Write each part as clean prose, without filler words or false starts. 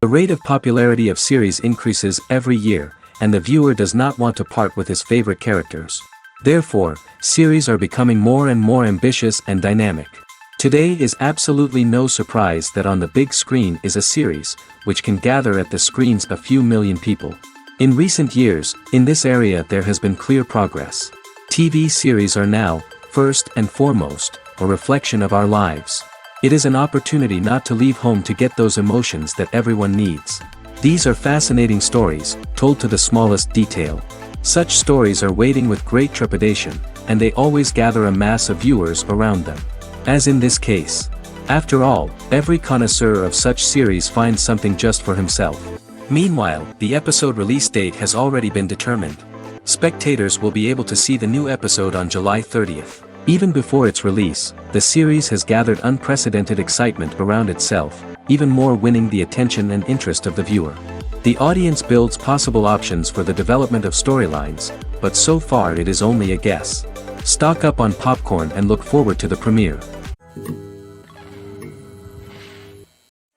The rate of popularity of series increases every year, and the viewer does not want to part with his favorite characters. Therefore, series are becoming more and more ambitious and dynamic. Today is absolutely no surprise that on the big screen is a series, which can gather at the screens a few million people. In recent years, in this area there has been clear progress. TV series are now, first and foremost, a reflection of our lives. It is an opportunity not to leave home to get those emotions that everyone needs. These are fascinating stories, told to the smallest detail. Such stories are waiting with great trepidation, and they always gather a mass of viewers around them. As in this case. After all, every connoisseur of such series finds something just for himself. Meanwhile, the episode release date has already been determined. Spectators will be able to see the new episode on July 30th. Even before its release, the series has gathered unprecedented excitement around itself, even more winning the attention and interest of the viewer. The audience builds possible options for the development of storylines, but so far it is only a guess. Stock up on popcorn and look forward to the premiere.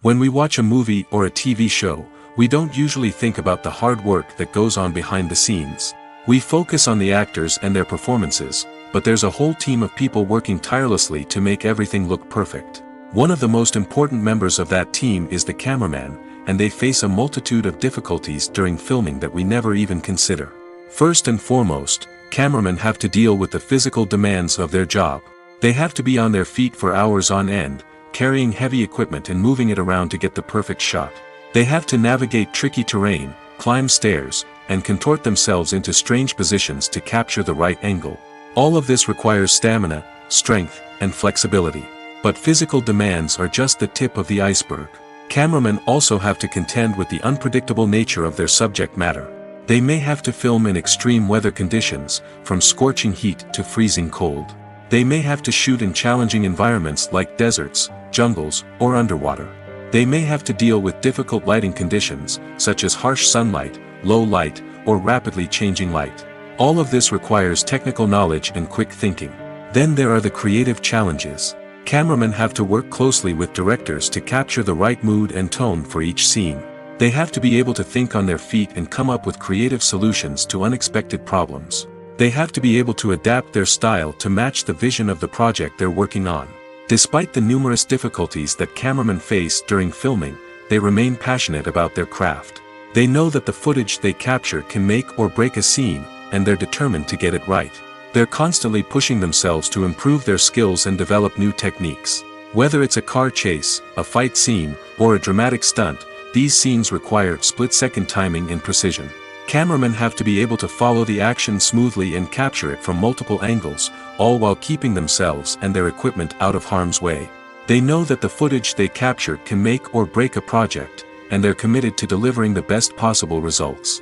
When we watch a movie or a TV show, we don't usually think about the hard work that goes on behind the scenes. We focus on the actors and their performances, but there's a whole team of people working tirelessly to make everything look perfect. One of the most important members of that team is the cameraman, and they face a multitude of difficulties during filming that we never even consider. First and foremost, cameramen have to deal with the physical demands of their job. They have to be on their feet for hours on end, carrying heavy equipment and moving it around to get the perfect shot. They have to navigate tricky terrain, climb stairs, and contort themselves into strange positions to capture the right angle. All of this requires stamina, strength, and flexibility. But physical demands are just the tip of the iceberg. Cameramen also have to contend with the unpredictable nature of their subject matter. They may have to film in extreme weather conditions, from scorching heat to freezing cold. They may have to shoot in challenging environments like deserts, jungles, or underwater. They may have to deal with difficult lighting conditions, such as harsh sunlight, low light, or rapidly changing light. All of this requires technical knowledge and quick thinking. Then there are the creative challenges. Cameramen have to work closely with directors to capture the right mood and tone for each scene. They have to be able to think on their feet and come up with creative solutions to unexpected problems. They have to be able to adapt their style to match the vision of the project they're working on. Despite the numerous difficulties that cameramen face during filming, they remain passionate about their craft. They know that the footage they capture can make or break a scene, and they're determined to get it right. They're constantly pushing themselves to improve their skills and develop new techniques. Whether it's a car chase, a fight scene, or a dramatic stunt, these scenes require split-second timing and precision. Cameramen have to be able to follow the action smoothly and capture it from multiple angles, all while keeping themselves and their equipment out of harm's way. They know that the footage they capture can make or break a project, and they're committed to delivering the best possible results.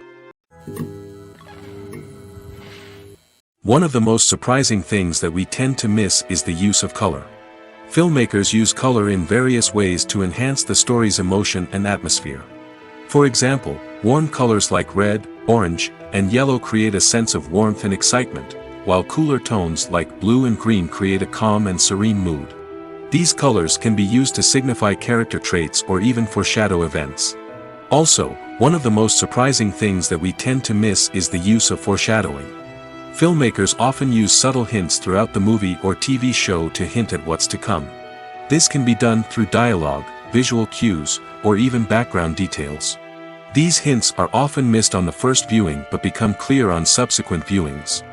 One of the most surprising things that we tend to miss is the use of color. Filmmakers use color in various ways to enhance the story's emotion and atmosphere. For example, warm colors like red, orange, and yellow create a sense of warmth and excitement, while cooler tones like blue and green create a calm and serene mood. These colors can be used to signify character traits or even foreshadow events. Also, one of the most surprising things that we tend to miss is the use of foreshadowing. Filmmakers often use subtle hints throughout the movie or TV show to hint at what's to come. This can be done through dialogue, visual cues, or even background details. These hints are often missed on the first viewing but become clear on subsequent viewings.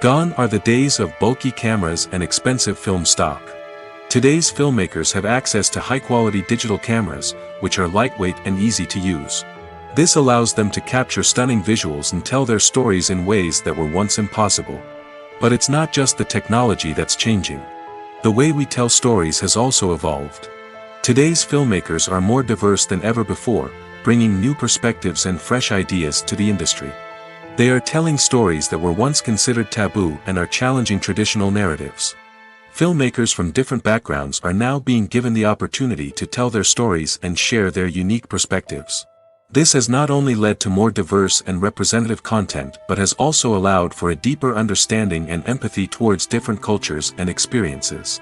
Gone are the days of bulky cameras and expensive film stock. Today's filmmakers have access to high-quality digital cameras, which are lightweight and easy to use. This allows them to capture stunning visuals and tell their stories in ways that were once impossible. But it's not just the technology that's changing. The way we tell stories has also evolved. Today's filmmakers are more diverse than ever before, bringing new perspectives and fresh ideas to the industry. They are telling stories that were once considered taboo and are challenging traditional narratives. Filmmakers from different backgrounds are now being given the opportunity to tell their stories and share their unique perspectives. This has not only led to more diverse and representative content but has also allowed for a deeper understanding and empathy towards different cultures and experiences.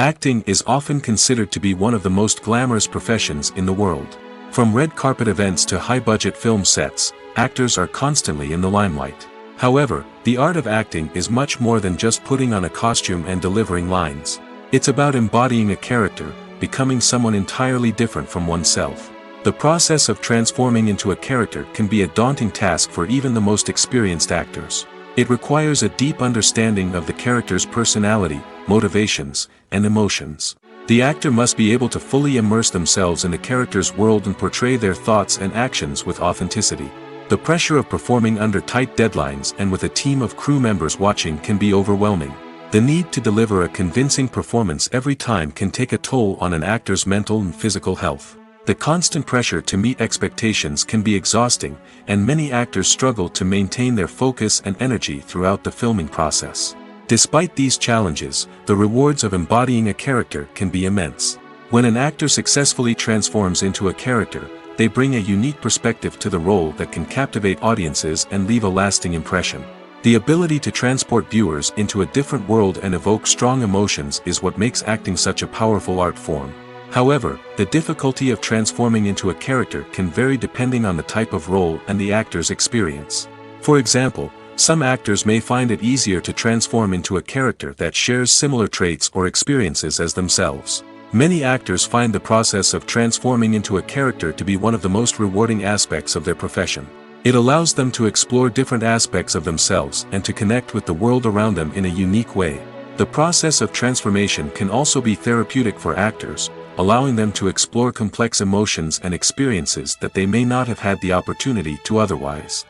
Acting is often considered to be one of the most glamorous professions in the world. From red carpet events to high-budget film sets, actors are constantly in the limelight. However, the art of acting is much more than just putting on a costume and delivering lines. It's about embodying a character, becoming someone entirely different from oneself. The process of transforming into a character can be a daunting task for even the most experienced actors. It requires a deep understanding of the character's personality, motivations, and emotions. The actor must be able to fully immerse themselves in the character's world and portray their thoughts and actions with authenticity. The pressure of performing under tight deadlines and with a team of crew members watching can be overwhelming. The need to deliver a convincing performance every time can take a toll on an actor's mental and physical health. The constant pressure to meet expectations can be exhausting, and many actors struggle to maintain their focus and energy throughout the filming process. Despite these challenges, the rewards of embodying a character can be immense. When an actor successfully transforms into a character, they bring a unique perspective to the role that can captivate audiences and leave a lasting impression. The ability to transport viewers into a different world and evoke strong emotions is what makes acting such a powerful art form. However, the difficulty of transforming into a character can vary depending on the type of role and the actor's experience. For example, some actors may find it easier to transform into a character that shares similar traits or experiences as themselves. Many actors find the process of transforming into a character to be one of the most rewarding aspects of their profession. It allows them to explore different aspects of themselves and to connect with the world around them in a unique way. The process of transformation can also be therapeutic for actors, allowing them to explore complex emotions and experiences that they may not have had the opportunity to otherwise.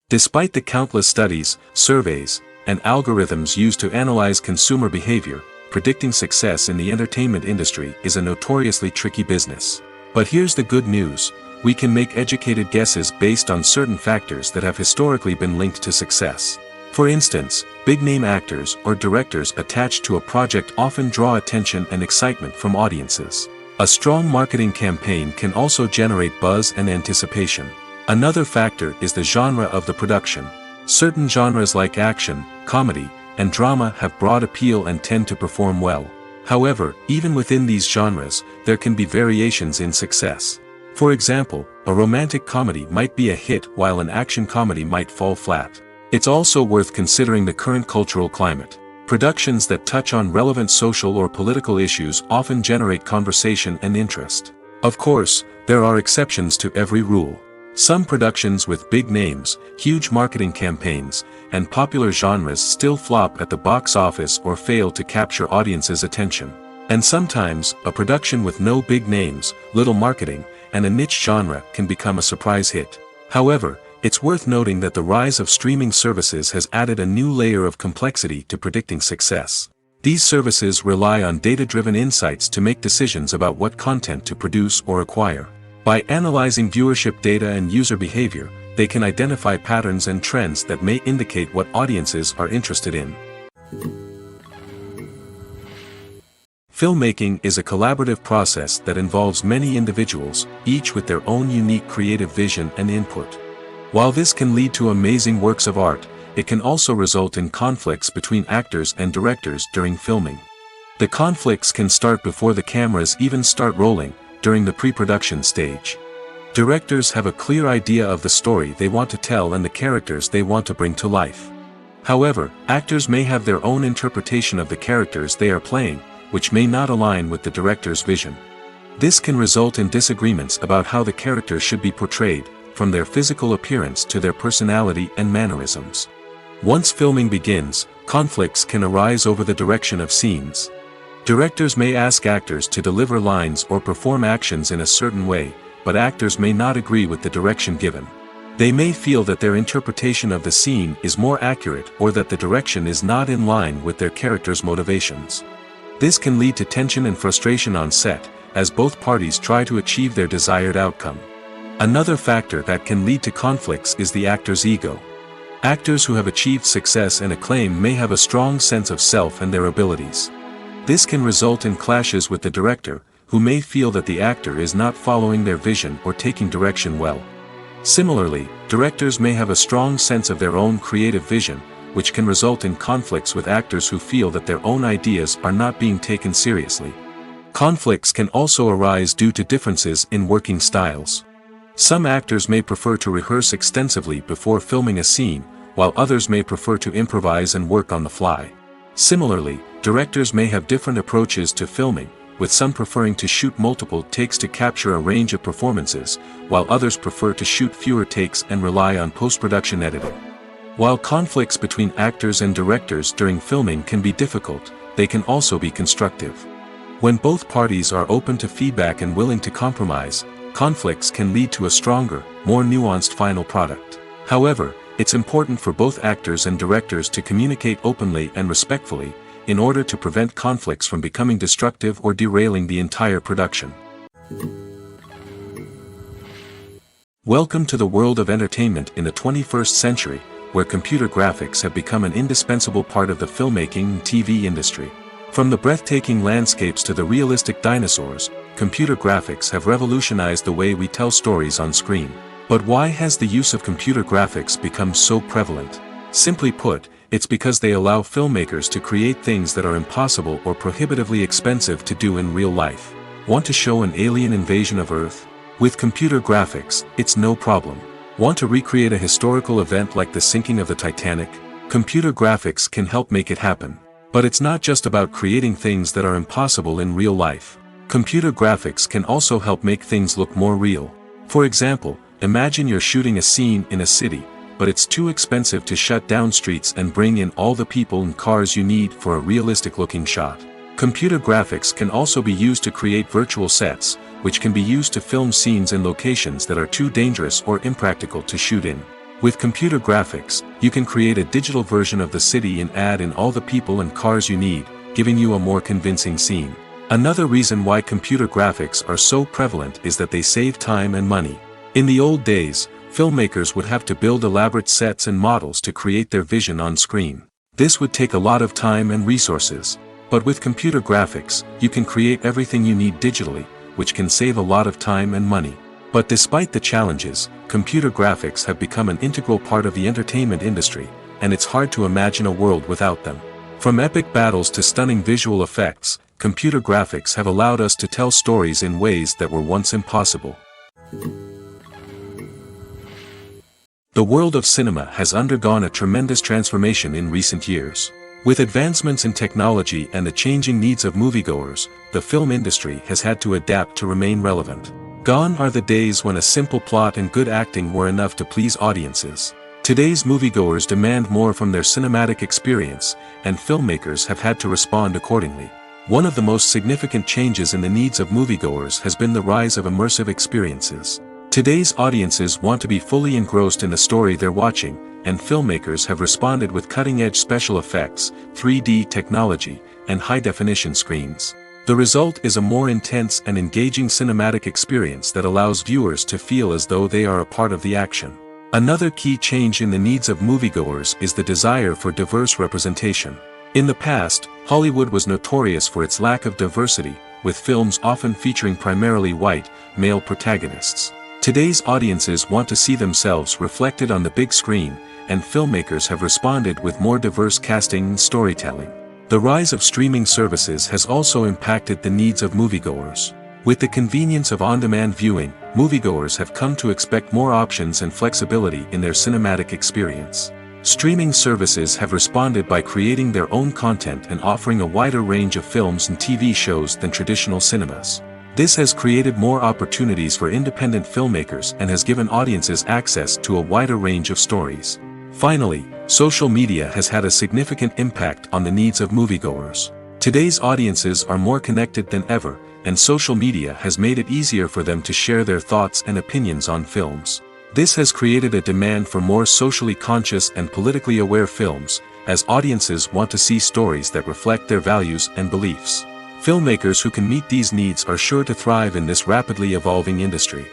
Despite the countless studies, surveys, and algorithms used to analyze consumer behavior, predicting success in the entertainment industry is a notoriously tricky business. But here's the good news: we can make educated guesses based on certain factors that have historically been linked to success. For instance, big-name actors or directors attached to a project often draw attention and excitement from audiences. A strong marketing campaign can also generate buzz and anticipation. Another factor is the genre of the production. Certain genres like action, comedy, and drama have broad appeal and tend to perform well. However, even within these genres, there can be variations in success. For example, a romantic comedy might be a hit while an action comedy might fall flat. It's also worth considering the current cultural climate. Productions that touch on relevant social or political issues often generate conversation and interest. Of course, there are exceptions to every rule. Some productions with big names, huge marketing campaigns, and popular genres still flop at the box office or fail to capture audiences' attention. And sometimes, a production with no big names, little marketing, and a niche genre can become a surprise hit. However, it's worth noting that the rise of streaming services has added a new layer of complexity to predicting success. These services rely on data-driven insights to make decisions about what content to produce or acquire. By analyzing viewership data and user behavior, they can identify patterns and trends that may indicate what audiences are interested in. Filmmaking is a collaborative process that involves many individuals, each with their own unique creative vision and input. While this can lead to amazing works of art, it can also result in conflicts between actors and directors during filming. The conflicts can start before the cameras even start rolling, during the pre-production stage. Directors have a clear idea of the story they want to tell and the characters they want to bring to life. However, actors may have their own interpretation of the characters they are playing, which may not align with the director's vision. This can result in disagreements about how the characters should be portrayed, from their physical appearance to their personality and mannerisms. Once filming begins, conflicts can arise over the direction of scenes. Directors may ask actors to deliver lines or perform actions in a certain way, but actors may not agree with the direction given. They may feel that their interpretation of the scene is more accurate or that the direction is not in line with their character's motivations. This can lead to tension and frustration on set, as both parties try to achieve their desired outcome. Another factor that can lead to conflicts is the actor's ego. Actors who have achieved success and acclaim may have a strong sense of self and their abilities. This can result in clashes with the director, who may feel that the actor is not following their vision or taking direction well. Similarly, directors may have a strong sense of their own creative vision, which can result in conflicts with actors who feel that their own ideas are not being taken seriously. Conflicts can also arise due to differences in working styles. Some actors may prefer to rehearse extensively before filming a scene, while others may prefer to improvise and work on the fly. Similarly, directors may have different approaches to filming, with some preferring to shoot multiple takes to capture a range of performances, while others prefer to shoot fewer takes and rely on post-production editing. While conflicts between actors and directors during filming can be difficult, they can also be constructive. When both parties are open to feedback and willing to compromise, conflicts can lead to a stronger, more nuanced final product. However, it's important for both actors and directors to communicate openly and respectfully, in order to prevent conflicts from becoming destructive or derailing the entire production. Welcome to the world of entertainment in the 21st century, where computer graphics have become an indispensable part of the filmmaking and TV industry. From the breathtaking landscapes to the realistic dinosaurs, computer graphics have revolutionized the way we tell stories on screen. But why has the use of computer graphics become so prevalent? Simply put, it's because they allow filmmakers to create things that are impossible or prohibitively expensive to do in real life. Want to show an alien invasion of Earth? With computer graphics, it's no problem. Want to recreate a historical event like the sinking of the Titanic? Computer graphics can help make it happen. But it's not just about creating things that are impossible in real life. Computer graphics can also help make things look more real. For example, imagine you're shooting a scene in a city, but it's too expensive to shut down streets and bring in all the people and cars you need for a realistic-looking shot. Computer graphics can also be used to create virtual sets, which can be used to film scenes in locations that are too dangerous or impractical to shoot in. With computer graphics, you can create a digital version of the city and add in all the people and cars you need, giving you a more convincing scene. Another reason why computer graphics are so prevalent is that they save time and money. In the old days, filmmakers would have to build elaborate sets and models to create their vision on screen. This would take a lot of time and resources. But with computer graphics, you can create everything you need digitally, which can save a lot of time and money. But despite the challenges, computer graphics have become an integral part of the entertainment industry, and it's hard to imagine a world without them. From epic battles to stunning visual effects, computer graphics have allowed us to tell stories in ways that were once impossible. The world of cinema has undergone a tremendous transformation in recent years. With advancements in technology and the changing needs of moviegoers, the film industry has had to adapt to remain relevant. Gone are the days when a simple plot and good acting were enough to please audiences. Today's moviegoers demand more from their cinematic experience, and filmmakers have had to respond accordingly. One of the most significant changes in the needs of moviegoers has been the rise of immersive experiences. Today's audiences want to be fully engrossed in the story they're watching, and filmmakers have responded with cutting-edge special effects, 3D technology, and high-definition screens. The result is a more intense and engaging cinematic experience that allows viewers to feel as though they are a part of the action. Another key change in the needs of moviegoers is the desire for diverse representation. In the past, Hollywood was notorious for its lack of diversity, with films often featuring primarily white, male protagonists. Today's audiences want to see themselves reflected on the big screen, and filmmakers have responded with more diverse casting and storytelling. The rise of streaming services has also impacted the needs of moviegoers. With the convenience of on-demand viewing, moviegoers have come to expect more options and flexibility in their cinematic experience. Streaming services have responded by creating their own content and offering a wider range of films and TV shows than traditional cinemas. This has created more opportunities for independent filmmakers and has given audiences access to a wider range of stories. Finally, social media has had a significant impact on the needs of moviegoers. Today's audiences are more connected than ever, and social media has made it easier for them to share their thoughts and opinions on films. This has created a demand for more socially conscious and politically aware films, as audiences want to see stories that reflect their values and beliefs. Filmmakers who can meet these needs are sure to thrive in this rapidly evolving industry.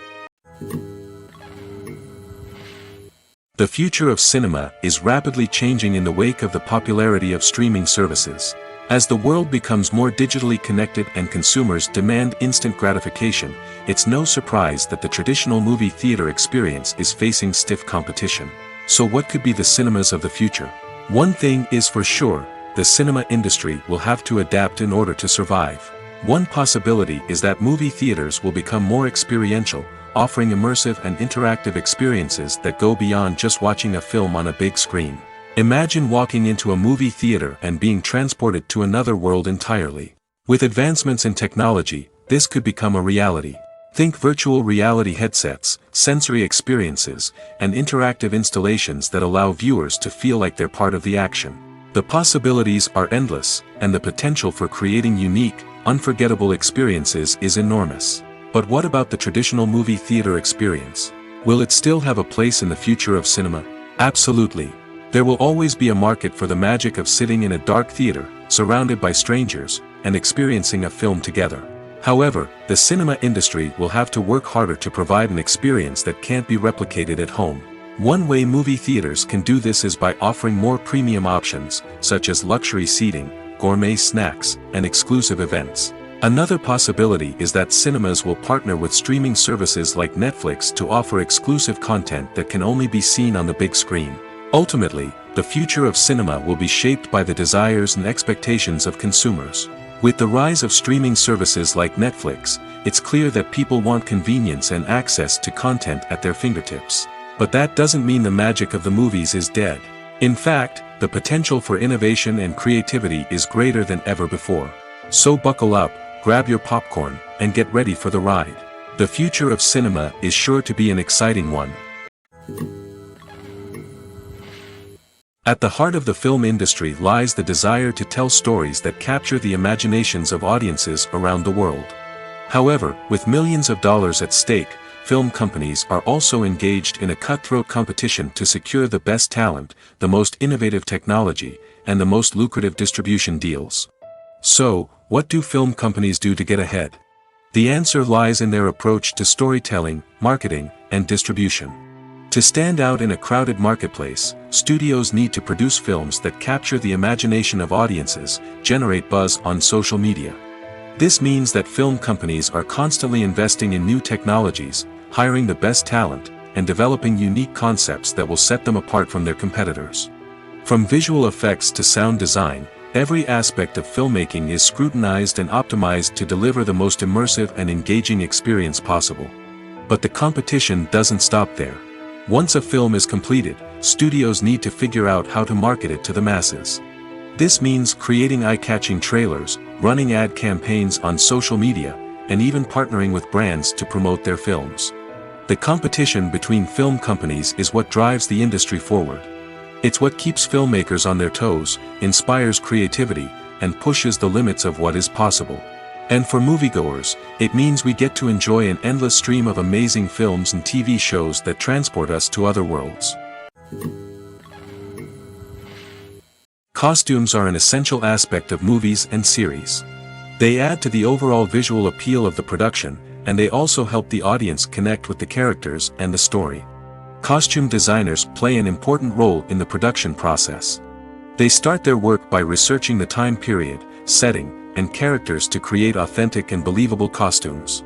The future of cinema is rapidly changing in the wake of the popularity of streaming services. As the world becomes more digitally connected and consumers demand instant gratification, it's no surprise that the traditional movie theater experience is facing stiff competition. So what could be the cinemas of the future? One thing is for sure, the cinema industry will have to adapt in order to survive. One possibility is that movie theaters will become more experiential, offering immersive and interactive experiences that go beyond just watching a film on a big screen. Imagine walking into a movie theater and being transported to another world entirely. With advancements in technology, this could become a reality. Think virtual reality headsets, sensory experiences, and interactive installations that allow viewers to feel like they're part of the action. The possibilities are endless, and the potential for creating unique, unforgettable experiences is enormous. But what about the traditional movie theater experience? Will it still have a place in the future of cinema? Absolutely. There will always be a market for the magic of sitting in a dark theater, surrounded by strangers, and experiencing a film together. However, the cinema industry will have to work harder to provide an experience that can't be replicated at home. One way movie theaters can do this is by offering more premium options, such as luxury seating, gourmet snacks, and exclusive events. Another possibility is that cinemas will partner with streaming services like Netflix to offer exclusive content that can only be seen on the big screen. Ultimately, the future of cinema will be shaped by the desires and expectations of consumers. With the rise of streaming services like Netflix, it's clear that people want convenience and access to content at their fingertips. But that doesn't mean the magic of the movies is dead. In fact, the potential for innovation and creativity is greater than ever before. So buckle up, grab your popcorn, and get ready for the ride. The future of cinema is sure to be an exciting one. At the heart of the film industry lies the desire to tell stories that capture the imaginations of audiences around the world. However, with millions of dollars at stake, film companies are also engaged in a cutthroat competition to secure the best talent, the most innovative technology, and the most lucrative distribution deals. So, what do film companies do to get ahead? The answer lies in their approach to storytelling, marketing, and distribution. To stand out in a crowded marketplace, studios need to produce films that capture the imagination of audiences, generate buzz on social media. This means that film companies are constantly investing in new technologies, hiring the best talent, and developing unique concepts that will set them apart from their competitors. From visual effects to sound design, every aspect of filmmaking is scrutinized and optimized to deliver the most immersive and engaging experience possible. But the competition doesn't stop there. Once a film is completed, studios need to figure out how to market it to the masses. This means creating eye-catching trailers, running ad campaigns on social media, and even partnering with brands to promote their films. The competition between film companies is what drives the industry forward. It's what keeps filmmakers on their toes, inspires creativity, and pushes the limits of what is possible. And for moviegoers, it means we get to enjoy an endless stream of amazing films and TV shows that transport us to other worlds. Costumes are an essential aspect of movies and series. They add to the overall visual appeal of the production, and they also help the audience connect with the characters and the story. Costume designers play an important role in the production process. They start their work by researching the time period, setting, and characters to create authentic and believable costumes.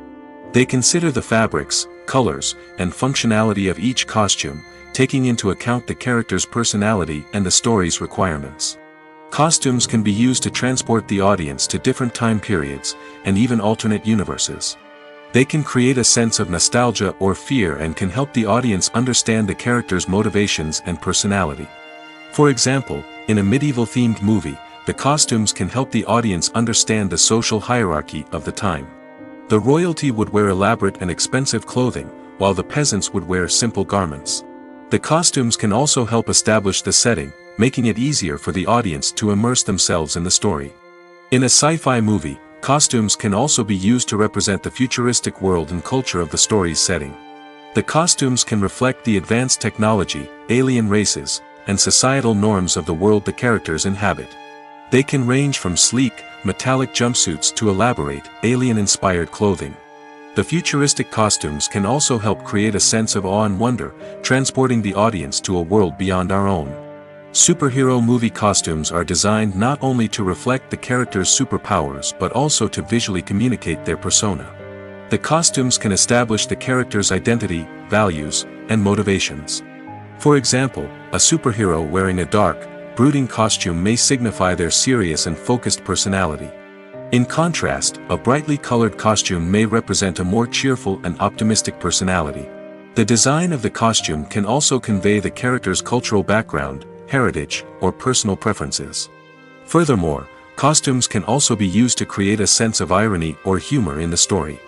They consider the fabrics, colors, and functionality of each costume, taking into account the character's personality and the story's requirements. Costumes can be used to transport the audience to different time periods, and even alternate universes. They can create a sense of nostalgia or fear and can help the audience understand the character's motivations and personality. For example, in a medieval-themed movie, the costumes can help the audience understand the social hierarchy of the time. The royalty would wear elaborate and expensive clothing, while the peasants would wear simple garments. The costumes can also help establish the setting, making it easier for the audience to immerse themselves in the story. In a sci-fi movie, costumes can also be used to represent the futuristic world and culture of the story's setting. The costumes can reflect the advanced technology, alien races, and societal norms of the world the characters inhabit. They can range from sleek, metallic jumpsuits to elaborate, alien-inspired clothing. The futuristic costumes can also help create a sense of awe and wonder, transporting the audience to a world beyond our own. Superhero movie costumes are designed not only to reflect the character's superpowers but also to visually communicate their persona. The costumes can establish the character's identity, values, and motivations. For example, a superhero wearing a dark, brooding costume may signify their serious and focused personality. In contrast, a brightly colored costume may represent a more cheerful and optimistic personality. The design of the costume can also convey the character's cultural background, heritage, or personal preferences. Furthermore, costumes can also be used to create a sense of irony or humor in the story.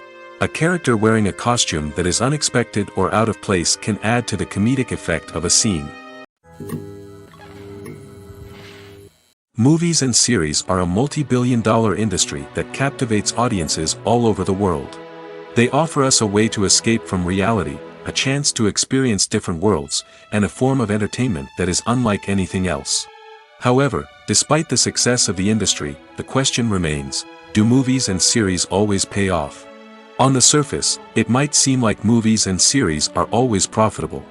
A character wearing a costume that is unexpected or out of place can add to the comedic effect of a scene. Movies and series are a multi-billion-dollar industry that captivates audiences all over the world. They offer us a way to escape from reality, a chance to experience different worlds, and a form of entertainment that is unlike anything else. However, despite the success of the industry, the question remains, do movies and series always pay off? On the surface, it might seem like movies and series are always profitable.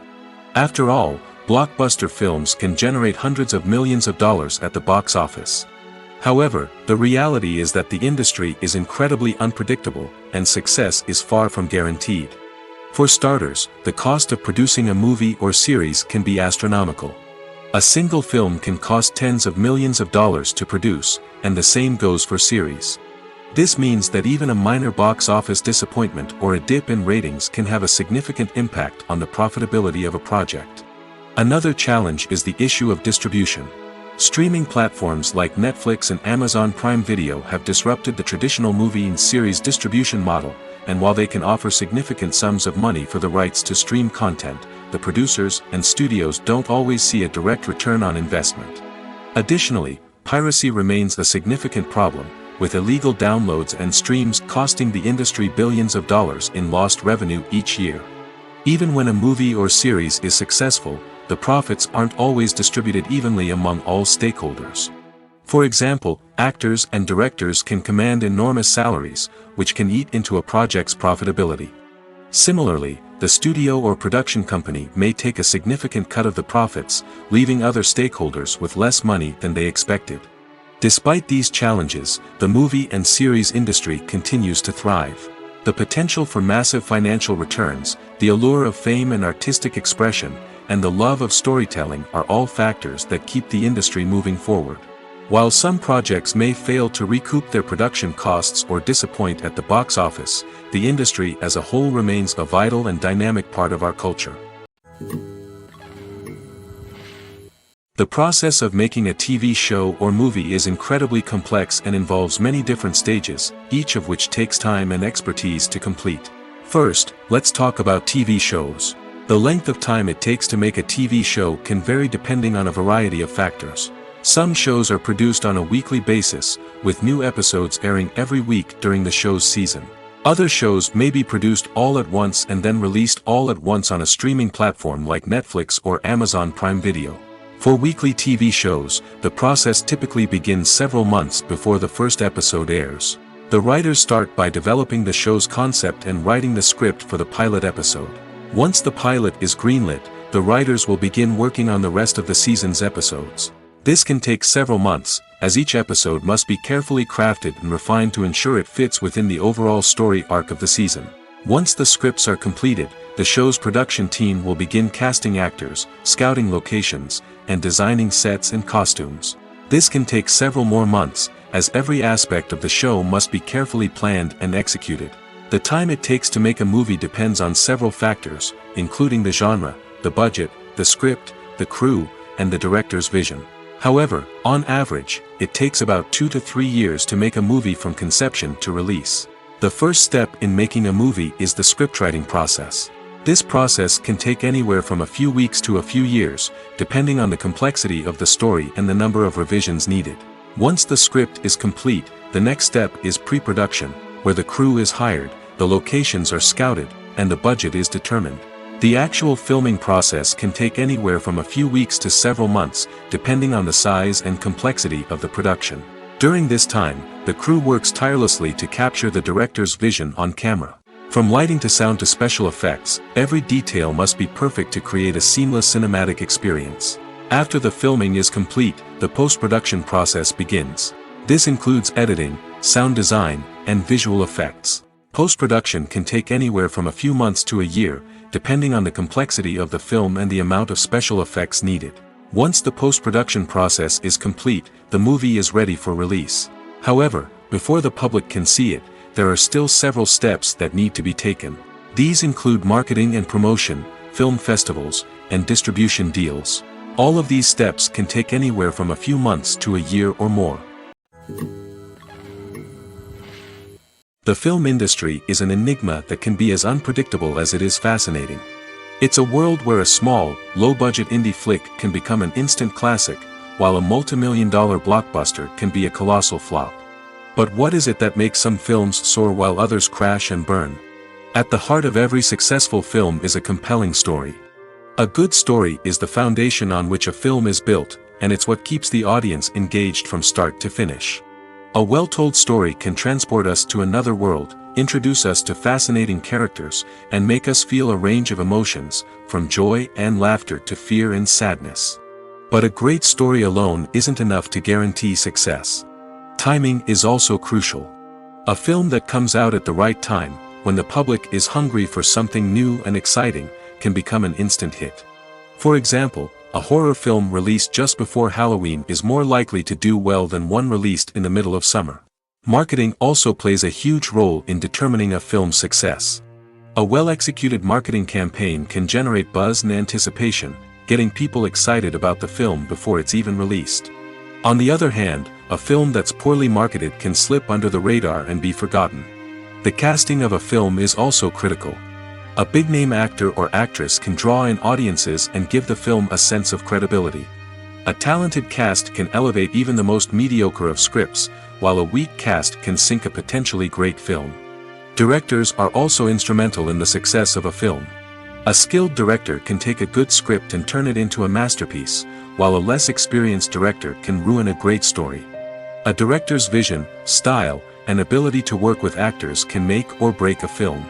After all, blockbuster films can generate hundreds of millions of dollars at the box office. However, the reality is that the industry is incredibly unpredictable, and success is far from guaranteed. For starters, the cost of producing a movie or series can be astronomical. A single film can cost tens of millions of dollars to produce, and the same goes for series. This means that even a minor box office disappointment or a dip in ratings can have a significant impact on the profitability of a project. Another challenge is the issue of distribution. Streaming platforms like Netflix and Amazon Prime Video have disrupted the traditional movie and series distribution model, and while they can offer significant sums of money for the rights to stream content, the producers and studios don't always see a direct return on investment. Additionally, piracy remains a significant problem, with illegal downloads and streams costing the industry billions of dollars in lost revenue each year. Even when a movie or series is successful, the profits aren't always distributed evenly among all stakeholders. For example, actors and directors can command enormous salaries, which can eat into a project's profitability. Similarly, the studio or production company may take a significant cut of the profits, leaving other stakeholders with less money than they expected. Despite these challenges, the movie and series industry continues to thrive. The potential for massive financial returns, the allure of fame and artistic expression, and the love of storytelling are all factors that keep the industry moving forward. While some projects may fail to recoup their production costs or disappoint at the box office, the industry as a whole remains a vital and dynamic part of our culture. The process of making a TV show or movie is incredibly complex and involves many different stages, each of which takes time and expertise to complete. First, let's talk about TV shows. The length of time it takes to make a TV show can vary depending on a variety of factors. Some shows are produced on a weekly basis, with new episodes airing every week during the show's season. Other shows may be produced all at once and then released all at once on a streaming platform like Netflix or Amazon Prime Video. For weekly TV shows, the process typically begins several months before the first episode airs. The writers start by developing the show's concept and writing the script for the pilot episode. Once the pilot is greenlit, the writers will begin working on the rest of the season's episodes. This can take several months, as each episode must be carefully crafted and refined to ensure it fits within the overall story arc of the season. Once the scripts are completed, the show's production team will begin casting actors, scouting locations, and designing sets and costumes. This can take several more months, as every aspect of the show must be carefully planned and executed. The time it takes to make a movie depends on several factors, including the genre, the budget, the script, the crew, and the director's vision. However, on average, it takes about 2 to 3 years to make a movie from conception to release. The first step in making a movie is the scriptwriting process. This process can take anywhere from a few weeks to a few years, depending on the complexity of the story and the number of revisions needed. Once the script is complete, the next step is pre-production, where the crew is hired, the locations are scouted, and the budget is determined. The actual filming process can take anywhere from a few weeks to several months, depending on the size and complexity of the production. During this time, the crew works tirelessly to capture the director's vision on camera. From lighting to sound to special effects, every detail must be perfect to create a seamless cinematic experience. After the filming is complete, the post-production process begins. This includes editing, sound design, and visual effects. Post-production can take anywhere from a few months to a year, depending on the complexity of the film and the amount of special effects needed. Once the post-production process is complete, the movie is ready for release. However, before the public can see it, there are still several steps that need to be taken. These include marketing and promotion, film festivals, and distribution deals. All of these steps can take anywhere from a few months to a year or more. The film industry is an enigma that can be as unpredictable as it is fascinating. It's a world where a small, low-budget indie flick can become an instant classic, while a multi-million-dollar blockbuster can be a colossal flop. But what is it that makes some films soar while others crash and burn? At the heart of every successful film is a compelling story. A good story is the foundation on which a film is built, and it's what keeps the audience engaged from start to finish. A well-told story can transport us to another world, introduce us to fascinating characters, and make us feel a range of emotions, from joy and laughter to fear and sadness. But a great story alone isn't enough to guarantee success. Timing is also crucial. A film that comes out at the right time, when the public is hungry for something new and exciting, can become an instant hit. For example, a horror film released just before Halloween is more likely to do well than one released in the middle of summer. Marketing also plays a huge role in determining a film's success. A well-executed marketing campaign can generate buzz and anticipation, getting people excited about the film before it's even released. On the other hand, a film that's poorly marketed can slip under the radar and be forgotten. The casting of a film is also critical. A big-name actor or actress can draw in audiences and give the film a sense of credibility. A talented cast can elevate even the most mediocre of scripts, while a weak cast can sink a potentially great film. Directors are also instrumental in the success of a film. A skilled director can take a good script and turn it into a masterpiece, while a less experienced director can ruin a great story. A director's vision, style, and ability to work with actors can make or break a film.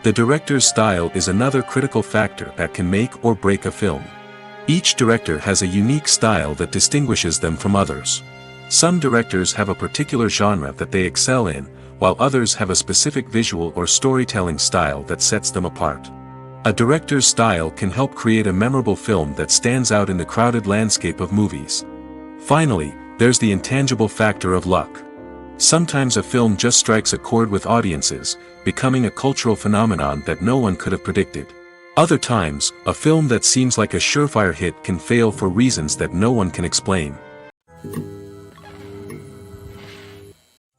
The director's style is another critical factor that can make or break a film. Each director has a unique style that distinguishes them from others. Some directors have a particular genre that they excel in, while others have a specific visual or storytelling style that sets them apart. A director's style can help create a memorable film that stands out in the crowded landscape of movies. Finally, there's the intangible factor of luck. Sometimes a film just strikes a chord with audiences, becoming a cultural phenomenon that no one could have predicted. Other times, a film that seems like a surefire hit can fail for reasons that no one can explain.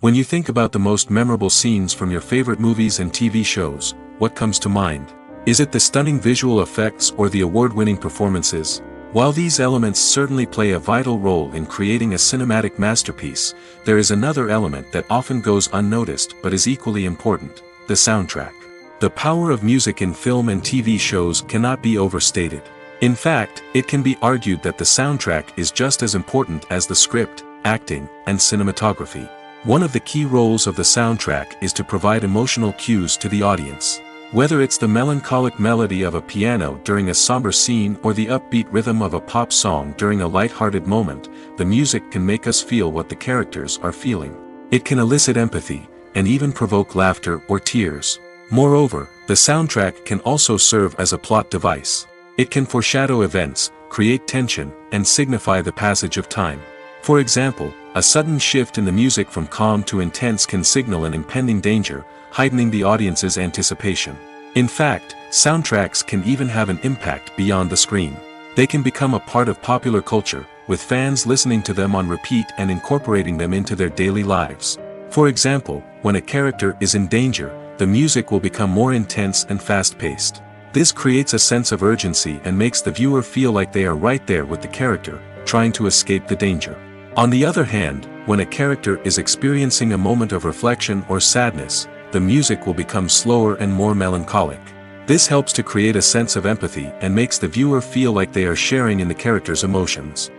When you think about the most memorable scenes from your favorite movies and TV shows, what comes to mind? Is it the stunning visual effects or the award-winning performances? While these elements certainly play a vital role in creating a cinematic masterpiece, there is another element that often goes unnoticed but is equally important: the soundtrack. The power of music in film and TV shows cannot be overstated. In fact, it can be argued that the soundtrack is just as important as the script, acting, and cinematography. One of the key roles of the soundtrack is to provide emotional cues to the audience. Whether it's the melancholic melody of a piano during a somber scene or the upbeat rhythm of a pop song during a light-hearted moment, the music can make us feel what the characters are feeling. It can elicit empathy, and even provoke laughter or tears. Moreover, the soundtrack can also serve as a plot device. It can foreshadow events, create tension, and signify the passage of time. For example, a sudden shift in the music from calm to intense can signal an impending danger, heightening the audience's anticipation. In fact, soundtracks can even have an impact beyond the screen. They can become a part of popular culture, with fans listening to them on repeat and incorporating them into their daily lives. For example, when a character is in danger, the music will become more intense and fast-paced. This creates a sense of urgency and makes the viewer feel like they are right there with the character, trying to escape the danger. On the other hand, when a character is experiencing a moment of reflection or sadness, the music will become slower and more melancholic. This helps to create a sense of empathy and makes the viewer feel like they are sharing in the character's emotions.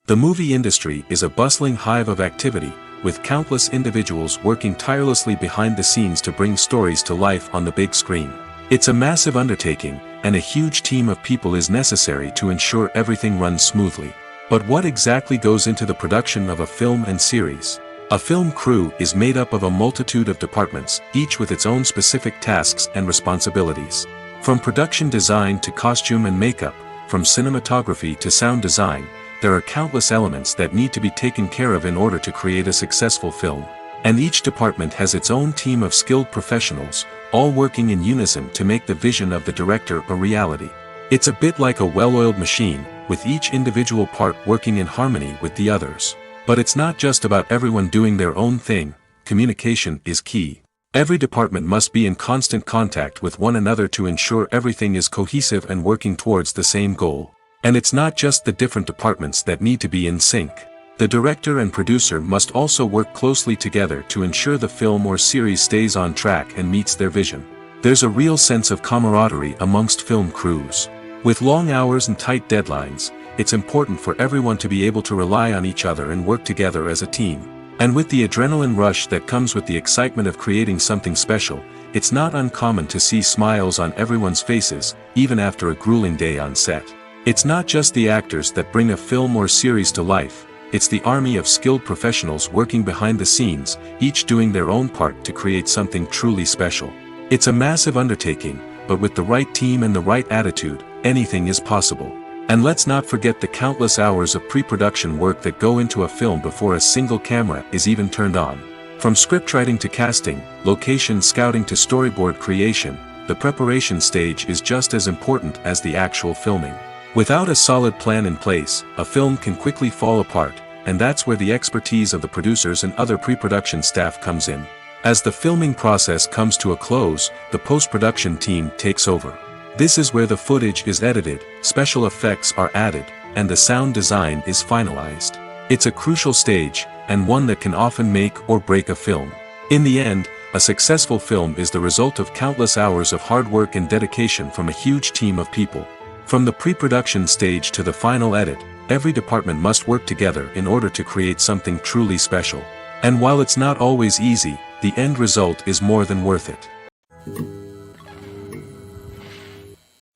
The movie industry is a bustling hive of activity, with countless individuals working tirelessly behind the scenes to bring stories to life on the big screen. It's a massive undertaking, and a huge team of people is necessary to ensure everything runs smoothly. But what exactly goes into the production of a film and series? A film crew is made up of a multitude of departments, each with its own specific tasks and responsibilities. From production design to costume and makeup, from cinematography to sound design, there are countless elements that need to be taken care of in order to create a successful film. And each department has its own team of skilled professionals, all working in unison to make the vision of the director a reality. It's a bit like a well-oiled machine, with each individual part working in harmony with the others. But it's not just about everyone doing their own thing. Communication is key. Every department must be in constant contact with one another to ensure everything is cohesive and working towards the same goal. And it's not just the different departments that need to be in sync. The director and producer must also work closely together to ensure the film or series stays on track and meets their vision. There's a real sense of camaraderie amongst film crews. With long hours and tight deadlines, it's important for everyone to be able to rely on each other and work together as a team. And with the adrenaline rush that comes with the excitement of creating something special, it's not uncommon to see smiles on everyone's faces, even after a grueling day on set. It's not just the actors that bring a film or series to life, it's the army of skilled professionals working behind the scenes, each doing their own part to create something truly special. It's a massive undertaking, but with the right team and the right attitude, anything is possible. And let's not forget the countless hours of pre-production work that go into a film before a single camera is even turned on. From scriptwriting to casting, location scouting to storyboard creation, the preparation stage is just as important as the actual filming. Without a solid plan in place, a film can quickly fall apart, and that's where the expertise of the producers and other pre-production staff comes in. As the filming process comes to a close, the post-production team takes over. This is where the footage is edited, special effects are added, and the sound design is finalized. It's a crucial stage, and one that can often make or break a film. In the end, a successful film is the result of countless hours of hard work and dedication from a huge team of people. From the pre-production stage to the final edit, every department must work together in order to create something truly special. And while it's not always easy, the end result is more than worth it.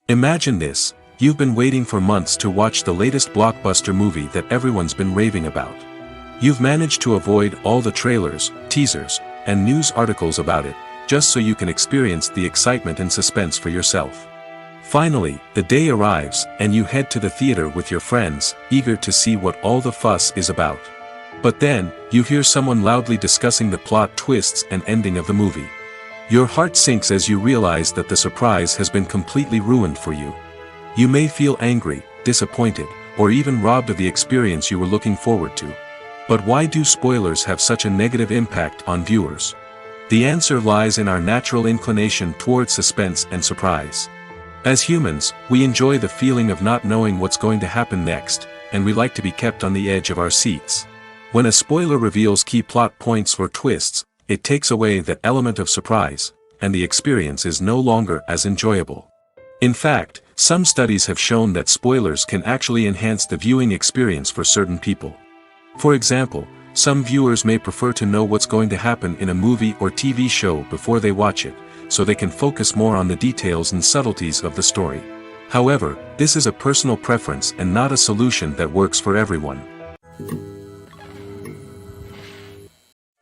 Imagine this, you've been waiting for months to watch the latest blockbuster movie that everyone's been raving about. You've managed to avoid all the trailers, teasers, and news articles about it, just so you can experience the excitement and suspense for yourself. Finally, the day arrives, and you head to the theater with your friends, eager to see what all the fuss is about. But then, you hear someone loudly discussing the plot twists and ending of the movie. Your heart sinks as you realize that the surprise has been completely ruined for you. You may feel angry, disappointed, or even robbed of the experience you were looking forward to. But why do spoilers have such a negative impact on viewers? The answer lies in our natural inclination toward suspense and surprise. As humans, we enjoy the feeling of not knowing what's going to happen next, and we like to be kept on the edge of our seats. When a spoiler reveals key plot points or twists, it takes away that element of surprise, and the experience is no longer as enjoyable. In fact, some studies have shown that spoilers can actually enhance the viewing experience for certain people. For example, some viewers may prefer to know what's going to happen in a movie or TV show before they watch it, so they can focus more on the details and subtleties of the story. However, this is a personal preference and not a solution that works for everyone.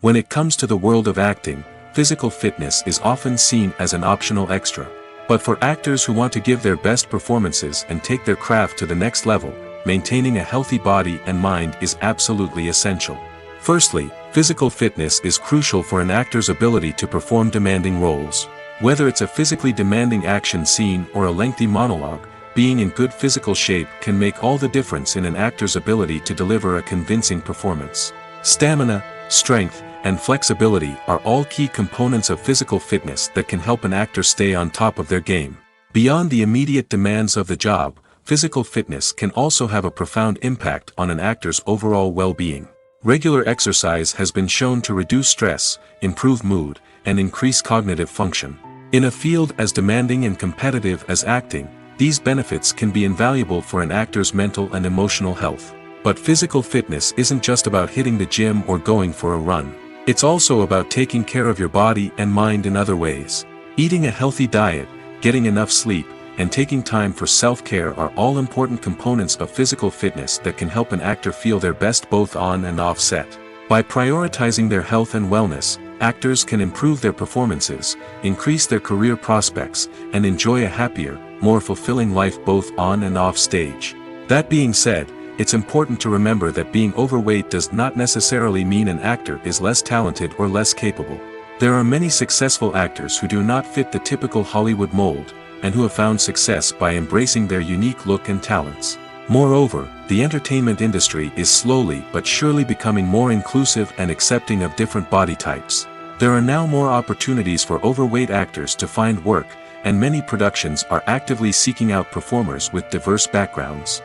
When it comes to the world of acting, physical fitness is often seen as an optional extra. But for actors who want to give their best performances and take their craft to the next level, maintaining a healthy body and mind is absolutely essential. Firstly, physical fitness is crucial for an actor's ability to perform demanding roles. Whether it's a physically demanding action scene or a lengthy monologue, being in good physical shape can make all the difference in an actor's ability to deliver a convincing performance. Stamina, strength, and flexibility are all key components of physical fitness that can help an actor stay on top of their game. Beyond the immediate demands of the job, physical fitness can also have a profound impact on an actor's overall well-being. Regular exercise has been shown to reduce stress, improve mood, and increase cognitive function. In a field as demanding and competitive as acting, these benefits can be invaluable for an actor's mental and emotional health. But physical fitness isn't just about hitting the gym or going for a run. It's also about taking care of your body and mind in other ways. Eating a healthy diet, getting enough sleep, and taking time for self-care are all important components of physical fitness that can help an actor feel their best both on and off set. By prioritizing their health and wellness, actors can improve their performances, increase their career prospects, and enjoy a happier, more fulfilling life both on and off stage. That being said, it's important to remember that being overweight does not necessarily mean an actor is less talented or less capable. There are many successful actors who do not fit the typical Hollywood mold, and who have found success by embracing their unique look and talents. Moreover, the entertainment industry is slowly but surely becoming more inclusive and accepting of different body types. There are now more opportunities for overweight actors to find work, and many productions are actively seeking out performers with diverse backgrounds.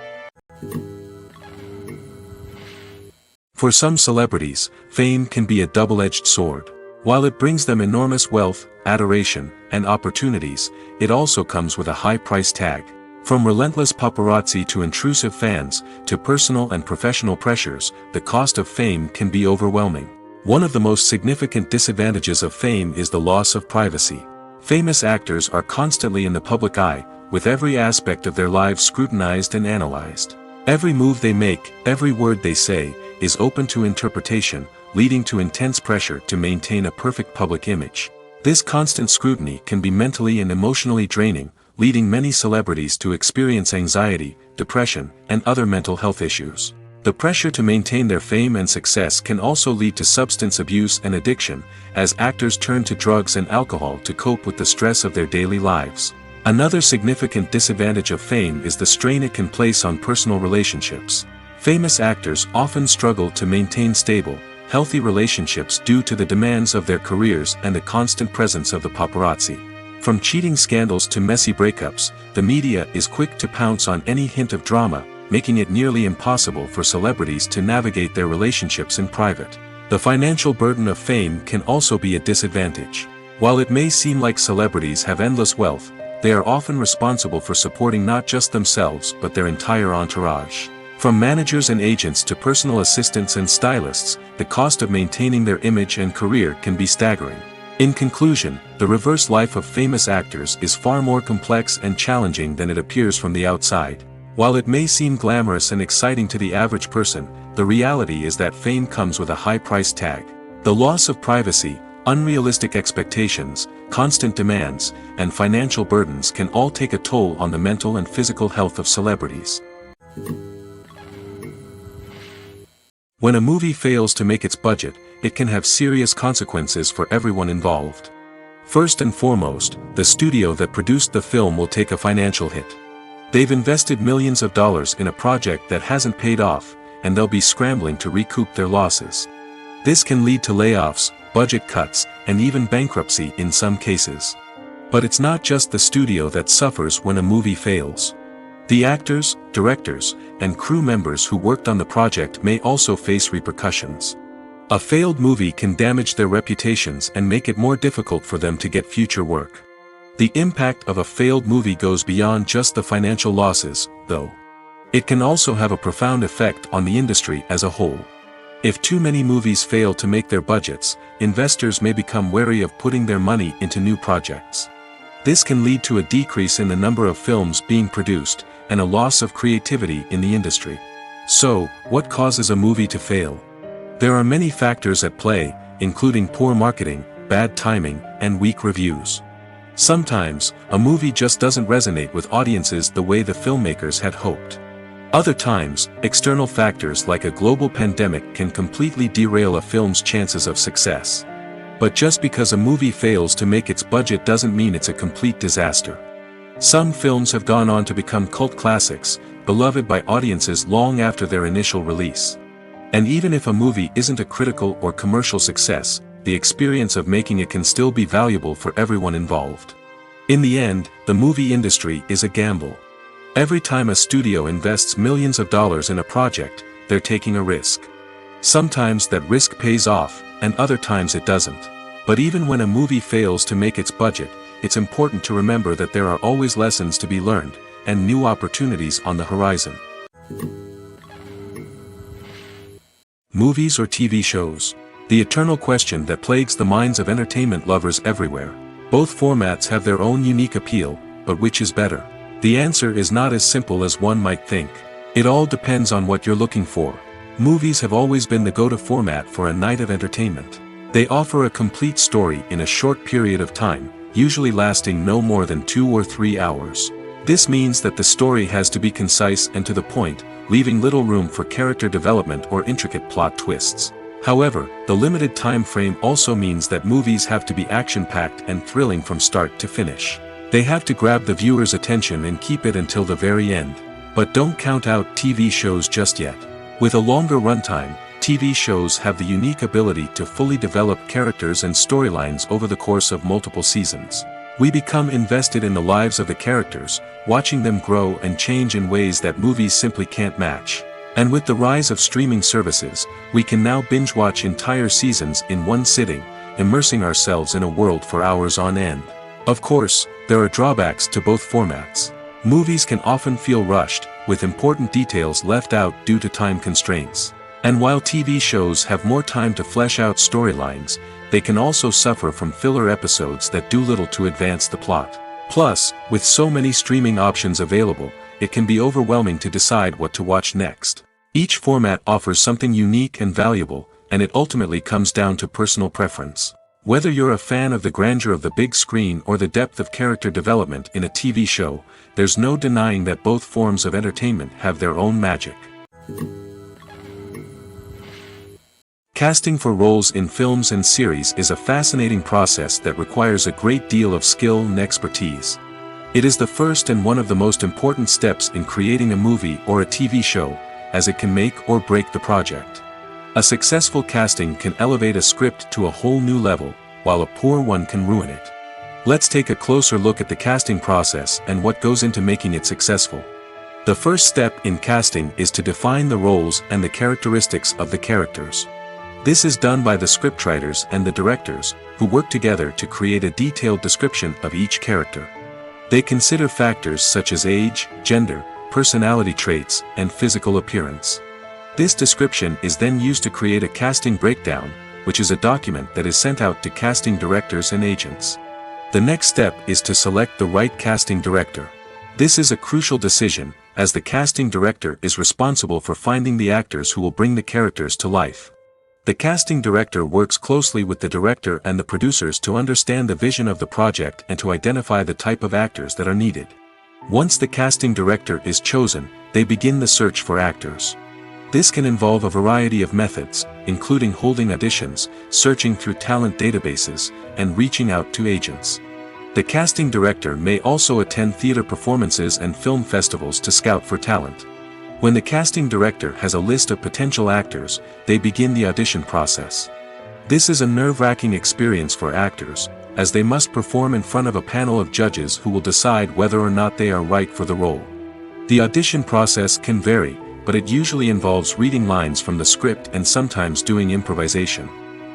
For some celebrities, fame can be a double-edged sword. While it brings them enormous wealth, adoration, and opportunities, it also comes with a high price tag. From relentless paparazzi to intrusive fans, to personal and professional pressures, the cost of fame can be overwhelming. One of the most significant disadvantages of fame is the loss of privacy. Famous actors are constantly in the public eye, with every aspect of their lives scrutinized and analyzed. Every move they make, every word they say, is open to interpretation, leading to intense pressure to maintain a perfect public image. This constant scrutiny can be mentally and emotionally draining, leading many celebrities to experience anxiety, depression, and other mental health issues. The pressure to maintain their fame and success can also lead to substance abuse and addiction, as actors turn to drugs and alcohol to cope with the stress of their daily lives. Another significant disadvantage of fame is the strain it can place on personal relationships. Famous actors often struggle to maintain stable, healthy relationships due to the demands of their careers and the constant presence of the paparazzi. From cheating scandals to messy breakups, the media is quick to pounce on any hint of drama, making it nearly impossible for celebrities to navigate their relationships in private. The financial burden of fame can also be a disadvantage. While it may seem like celebrities have endless wealth, they are often responsible for supporting not just themselves but their entire entourage. From managers and agents to personal assistants and stylists, the cost of maintaining their image and career can be staggering. In conclusion, the reverse life of famous actors is far more complex and challenging than it appears from the outside. While it may seem glamorous and exciting to the average person, the reality is that fame comes with a high price tag. The loss of privacy, unrealistic expectations, constant demands, and financial burdens can all take a toll on the mental and physical health of celebrities. When a movie fails to make its budget, it can have serious consequences for everyone involved. First and foremost, the studio that produced the film will take a financial hit. They've invested millions of dollars in a project that hasn't paid off, and they'll be scrambling to recoup their losses. This can lead to layoffs, budget cuts, and even bankruptcy in some cases. But it's not just the studio that suffers when a movie fails. The actors, directors, and crew members who worked on the project may also face repercussions. A failed movie can damage their reputations and make it more difficult for them to get future work. The impact of a failed movie goes beyond just the financial losses, though. It can also have a profound effect on the industry as a whole. If too many movies fail to make their budgets, investors may become wary of putting their money into new projects. This can lead to a decrease in the number of films being produced, and a loss of creativity in the industry. So, what causes a movie to fail? There are many factors at play, including poor marketing, bad timing, and weak reviews. Sometimes, a movie just doesn't resonate with audiences the way the filmmakers had hoped. Other times, external factors like a global pandemic can completely derail a film's chances of success. But just because a movie fails to make its budget doesn't mean it's a complete disaster. Some films have gone on to become cult classics, beloved by audiences long after their initial release. And even if a movie isn't a critical or commercial success, the experience of making it can still be valuable for everyone involved. In the end, the movie industry is a gamble. Every time a studio invests millions of dollars in a project, they're taking a risk. Sometimes that risk pays off, and other times it doesn't. But even when a movie fails to make its budget, it's important to remember that there are always lessons to be learned, and new opportunities on the horizon. Movies or TV shows? The eternal question that plagues the minds of entertainment lovers everywhere. Both formats have their own unique appeal, but which is better? The answer is not as simple as one might think. It all depends on what you're looking for. Movies have always been the go-to format for a night of entertainment. They offer a complete story in a short period of time, usually lasting no more than 2 or 3 hours. This means that the story has to be concise and to the point, leaving little room for character development or intricate plot twists. However, the limited time frame also means that movies have to be action-packed and thrilling from start to finish. They have to grab the viewer's attention and keep it until the very end. But don't count out TV shows just yet. With a longer runtime, TV shows have the unique ability to fully develop characters and storylines over the course of multiple seasons. We become invested in the lives of the characters, watching them grow and change in ways that movies simply can't match. And with the rise of streaming services, we can now binge-watch entire seasons in one sitting, immersing ourselves in a world for hours on end. Of course, there are drawbacks to both formats. Movies can often feel rushed, with important details left out due to time constraints. And while TV shows have more time to flesh out storylines, they can also suffer from filler episodes that do little to advance the plot. Plus, with so many streaming options available, it can be overwhelming to decide what to watch next. Each format offers something unique and valuable, and it ultimately comes down to personal preference. Whether you're a fan of the grandeur of the big screen or the depth of character development in a TV show, there's no denying that both forms of entertainment have their own magic. Casting for roles in films and series is a fascinating process that requires a great deal of skill and expertise. It is the first and one of the most important steps in creating a movie or a TV show, as it can make or break the project. A successful casting can elevate a script to a whole new level, while a poor one can ruin it. Let's take a closer look at the casting process and what goes into making it successful. The first step in casting is to define the roles and the characteristics of the characters. This is done by the scriptwriters and the directors, who work together to create a detailed description of each character. They consider factors such as age, gender, personality traits, and physical appearance. This description is then used to create a casting breakdown, which is a document that is sent out to casting directors and agents. The next step is to select the right casting director. This is a crucial decision, as the casting director is responsible for finding the actors who will bring the characters to life. The casting director works closely with the director and the producers to understand the vision of the project and to identify the type of actors that are needed. Once the casting director is chosen, they begin the search for actors. This can involve a variety of methods, including holding auditions, searching through talent databases, and reaching out to agents. The casting director may also attend theater performances and film festivals to scout for talent. When the casting director has a list of potential actors, they begin the audition process. This is a nerve-wracking experience for actors, as they must perform in front of a panel of judges who will decide whether or not they are right for the role. The audition process can vary, but it usually involves reading lines from the script and sometimes doing improvisation.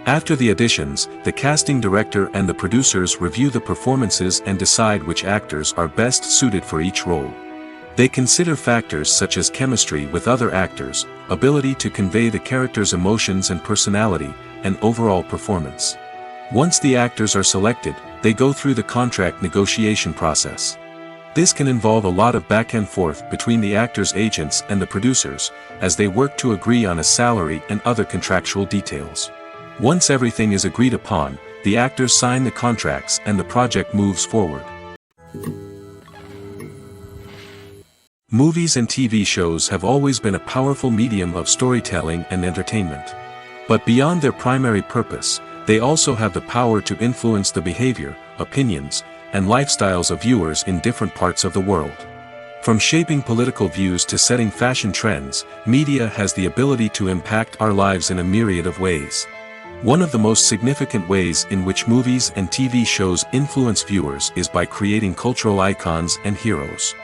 After the auditions, the casting director and the producers review the performances and decide which actors are best suited for each role. They consider factors such as chemistry with other actors, ability to convey the character's emotions and personality, and overall performance. Once the actors are selected, they go through the contract negotiation process. This can involve a lot of back and forth between the actors' agents and the producers, as they work to agree on a salary and other contractual details. Once everything is agreed upon, the actors sign the contracts and the project moves forward. Movies and TV shows have always been a powerful medium of storytelling and entertainment. But beyond their primary purpose, they also have the power to influence the behavior, opinions, and lifestyles of viewers in different parts of the world. From shaping political views to setting fashion trends, media has the ability to impact our lives in a myriad of ways. One of the most significant ways in which movies and TV shows influence viewers is by creating cultural icons and heroes.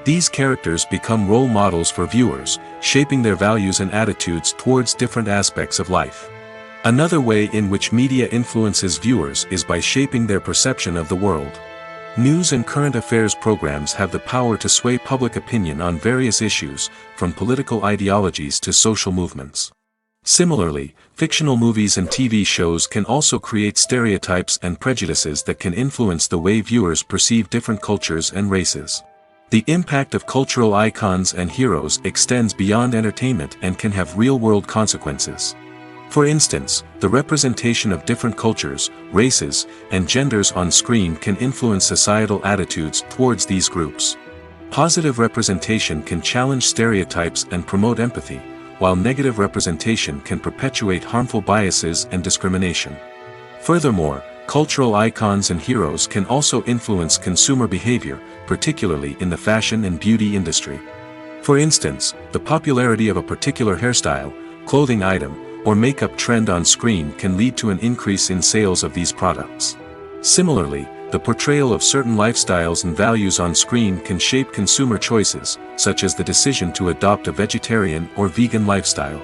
These characters become role models for viewers, shaping their values and attitudes towards different aspects of life. Another way in which media influences viewers is by shaping their perception of the world. News and current affairs programs have the power to sway public opinion on various issues, from political ideologies to social movements. Similarly, fictional movies and TV shows can also create stereotypes and prejudices that can influence the way viewers perceive different cultures and races. The impact of cultural icons and heroes extends beyond entertainment and can have real-world consequences. For instance, the representation of different cultures, races, and genders on screen can influence societal attitudes towards these groups. Positive representation can challenge stereotypes and promote empathy, while negative representation can perpetuate harmful biases and discrimination. Furthermore, cultural icons and heroes can also influence consumer behavior, particularly in the fashion and beauty industry. For instance, the popularity of a particular hairstyle, clothing item, or makeup trend on screen can lead to an increase in sales of these products. Similarly, the portrayal of certain lifestyles and values on screen can shape consumer choices, such as the decision to adopt a vegetarian or vegan lifestyle.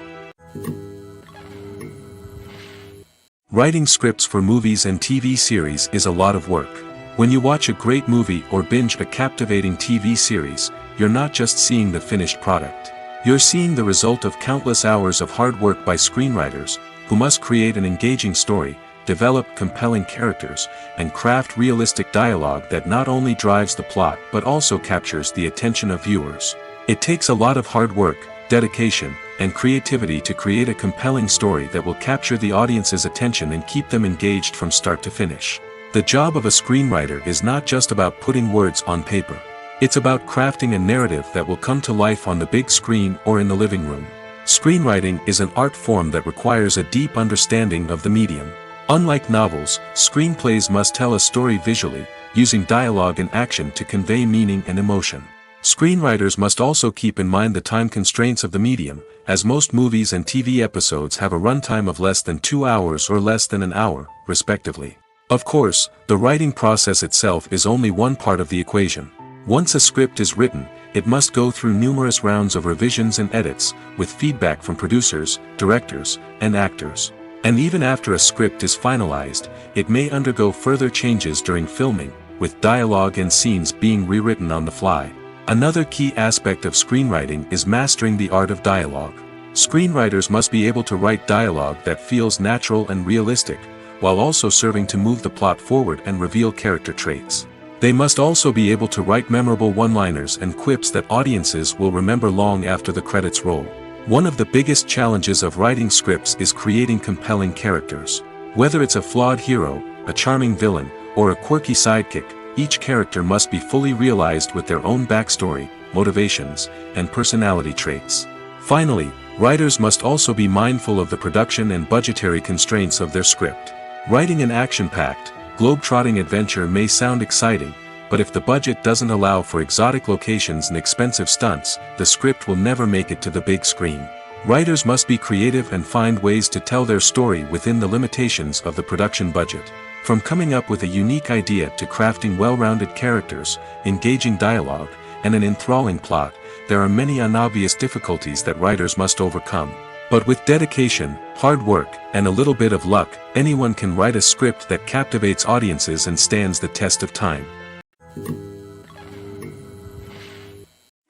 Writing scripts for movies and TV series is a lot of work. When you watch a great movie or binge a captivating TV series, you're not just seeing the finished product. You're seeing the result of countless hours of hard work by screenwriters, who must create an engaging story, develop compelling characters, and craft realistic dialogue that not only drives the plot but also captures the attention of viewers. It takes a lot of hard work, dedication, and creativity to create a compelling story that will capture the audience's attention and keep them engaged from start to finish. The job of a screenwriter is not just about putting words on paper. It's about crafting a narrative that will come to life on the big screen or in the living room. Screenwriting is an art form that requires a deep understanding of the medium. Unlike novels, screenplays must tell a story visually, using dialogue and action to convey meaning and emotion. Screenwriters must also keep in mind the time constraints of the medium, as most movies and TV episodes have a runtime of less than 2 hours or less than an hour, respectively. Of course, the writing process itself is only one part of the equation. Once a script is written, it must go through numerous rounds of revisions and edits, with feedback from producers, directors, and actors. And even after a script is finalized, it may undergo further changes during filming, with dialogue and scenes being rewritten on the fly. Another key aspect of screenwriting is mastering the art of dialogue. Screenwriters must be able to write dialogue that feels natural and realistic, while also serving to move the plot forward and reveal character traits. They must also be able to write memorable one-liners and quips that audiences will remember long after the credits roll. One of the biggest challenges of writing scripts is creating compelling characters. Whether it's a flawed hero, a charming villain, or a quirky sidekick, each character must be fully realized with their own backstory, motivations, and personality traits. Finally, writers must also be mindful of the production and budgetary constraints of their script. Writing an action-packed, globe-trotting adventure may sound exciting, but if the budget doesn't allow for exotic locations and expensive stunts, the script will never make it to the big screen. Writers must be creative and find ways to tell their story within the limitations of the production budget. From coming up with a unique idea to crafting well-rounded characters, engaging dialogue, and an enthralling plot, there are many unobvious difficulties that writers must overcome. But with dedication, hard work, and a little bit of luck, anyone can write a script that captivates audiences and stands the test of time.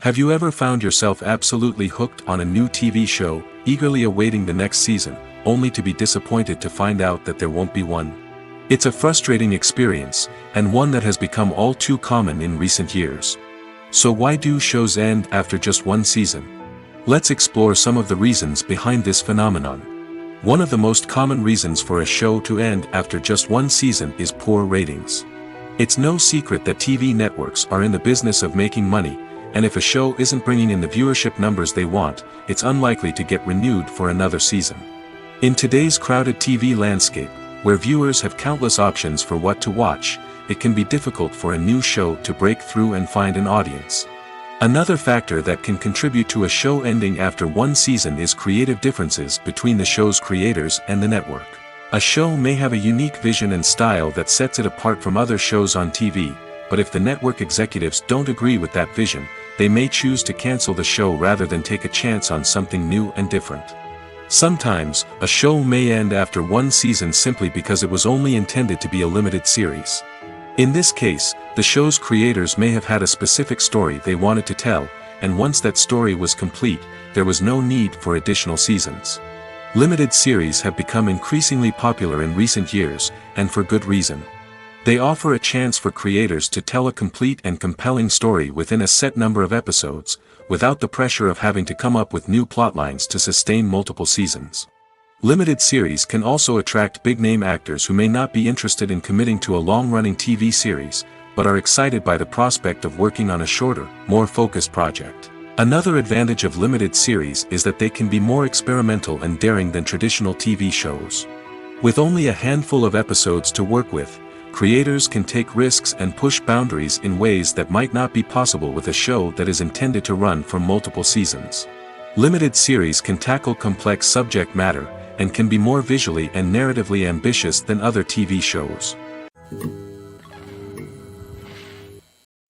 Have you ever found yourself absolutely hooked on a new TV show, eagerly awaiting the next season, only to be disappointed to find out that there won't be one? It's a frustrating experience, and one that has become all too common in recent years. So why do shows end after just one season? Let's explore some of the reasons behind this phenomenon. One of the most common reasons for a show to end after just one season is poor ratings. It's no secret that TV networks are in the business of making money, and if a show isn't bringing in the viewership numbers they want, it's unlikely to get renewed for another season. In today's crowded TV landscape, where viewers have countless options for what to watch, it can be difficult for a new show to break through and find an audience. Another factor that can contribute to a show ending after one season is creative differences between the show's creators and the network. A show may have a unique vision and style that sets it apart from other shows on TV, but if the network executives don't agree with that vision, they may choose to cancel the show rather than take a chance on something new and different. Sometimes, a show may end after one season simply because it was only intended to be a limited series. In this case, the show's creators may have had a specific story they wanted to tell, and once that story was complete, there was no need for additional seasons. Limited series have become increasingly popular in recent years, and for good reason. They offer a chance for creators to tell a complete and compelling story within a set number of episodes, without the pressure of having to come up with new plotlines to sustain multiple seasons. Limited series can also attract big-name actors who may not be interested in committing to a long-running TV series, but are excited by the prospect of working on a shorter, more focused project. Another advantage of limited series is that they can be more experimental and daring than traditional TV shows. With only a handful of episodes to work with, creators can take risks and push boundaries in ways that might not be possible with a show that is intended to run for multiple seasons. Limited series can tackle complex subject matter, and can be more visually and narratively ambitious than other TV shows.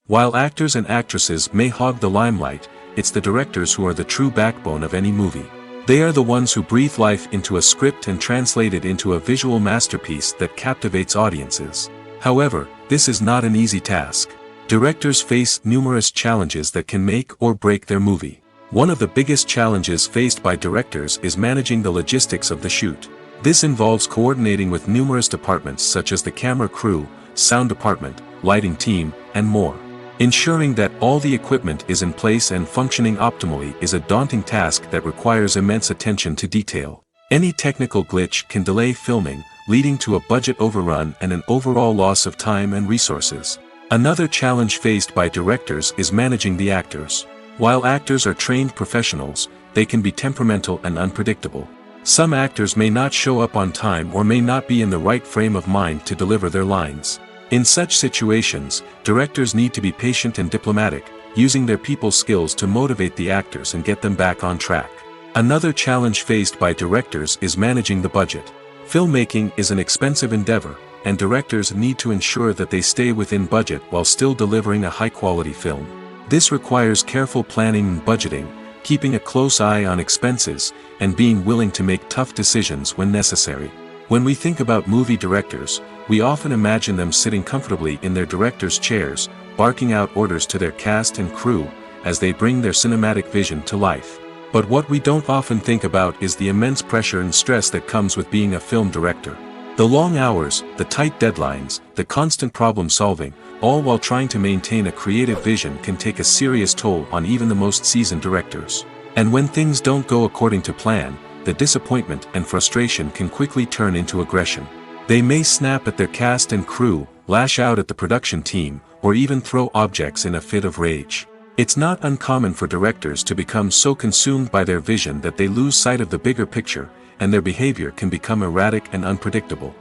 While actors and actresses may hog the limelight, it's the directors who are the true backbone of any movie. They are the ones who breathe life into a script and translate it into a visual masterpiece that captivates audiences. However, this is not an easy task. Directors face numerous challenges that can make or break their movie. One of the biggest challenges faced by directors is managing the logistics of the shoot. This involves coordinating with numerous departments such as the camera crew, sound department, lighting team, and more. Ensuring that all the equipment is in place and functioning optimally is a daunting task that requires immense attention to detail. Any technical glitch can delay filming, leading to a budget overrun and an overall loss of time and resources. Another challenge faced by directors is managing the actors. While actors are trained professionals, they can be temperamental and unpredictable. Some actors may not show up on time or may not be in the right frame of mind to deliver their lines. In such situations, directors need to be patient and diplomatic, using their people skills to motivate the actors and get them back on track. Another challenge faced by directors is managing the budget. Filmmaking is an expensive endeavor, and directors need to ensure that they stay within budget while still delivering a high-quality film. This requires careful planning and budgeting, keeping a close eye on expenses, and being willing to make tough decisions when necessary. When we think about movie directors, we often imagine them sitting comfortably in their director's chairs, barking out orders to their cast and crew, as they bring their cinematic vision to life. But what we don't often think about is the immense pressure and stress that comes with being a film director. The long hours, the tight deadlines, the constant problem solving, all while trying to maintain a creative vision can take a serious toll on even the most seasoned directors. And when things don't go according to plan, the disappointment and frustration can quickly turn into aggression. They may snap at their cast and crew, lash out at the production team, or even throw objects in a fit of rage. It's not uncommon for directors to become so consumed by their vision that they lose sight of the bigger picture, and their behavior can become erratic and unpredictable.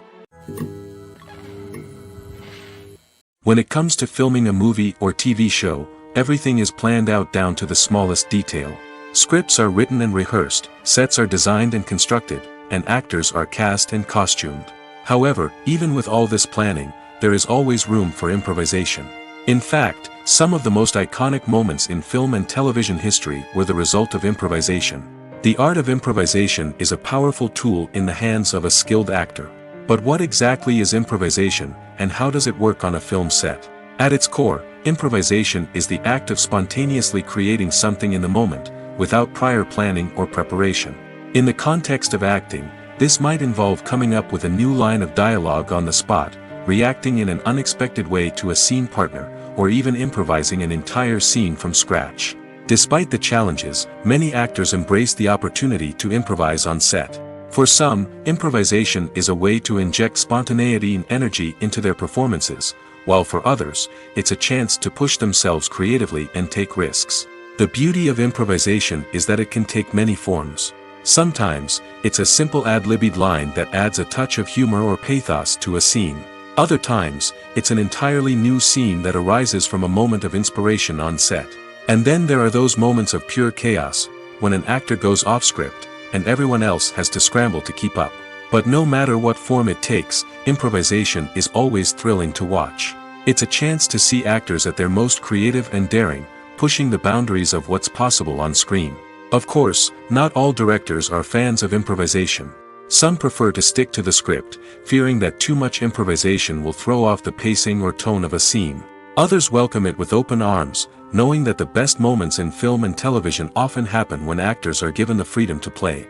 When it comes to filming a movie or TV show, everything is planned out down to the smallest detail. Scripts are written and rehearsed, sets are designed and constructed, and actors are cast and costumed. However, even with all this planning, there is always room for improvisation. In fact, some of the most iconic moments in film and television history were the result of improvisation. The art of improvisation is a powerful tool in the hands of a skilled actor. But what exactly is improvisation, and how does it work on a film set? At its core, improvisation is the act of spontaneously creating something in the moment, without prior planning or preparation. In the context of acting, this might involve coming up with a new line of dialogue on the spot, reacting in an unexpected way to a scene partner, or even improvising an entire scene from scratch. Despite the challenges, many actors embrace the opportunity to improvise on set. For some, improvisation is a way to inject spontaneity and energy into their performances, while for others, it's a chance to push themselves creatively and take risks. The beauty of improvisation is that it can take many forms. Sometimes, it's a simple ad-libbed line that adds a touch of humor or pathos to a scene. Other times, it's an entirely new scene that arises from a moment of inspiration on set. And then there are those moments of pure chaos, when an actor goes off script, and everyone else has to scramble to keep up. But no matter what form it takes, improvisation is always thrilling to watch. It's a chance to see actors at their most creative and daring, pushing the boundaries of what's possible on screen. Of course, not all directors are fans of improvisation. Some prefer to stick to the script, fearing that too much improvisation will throw off the pacing or tone of a scene. Others welcome it with open arms, knowing that the best moments in film and television often happen when actors are given the freedom to play.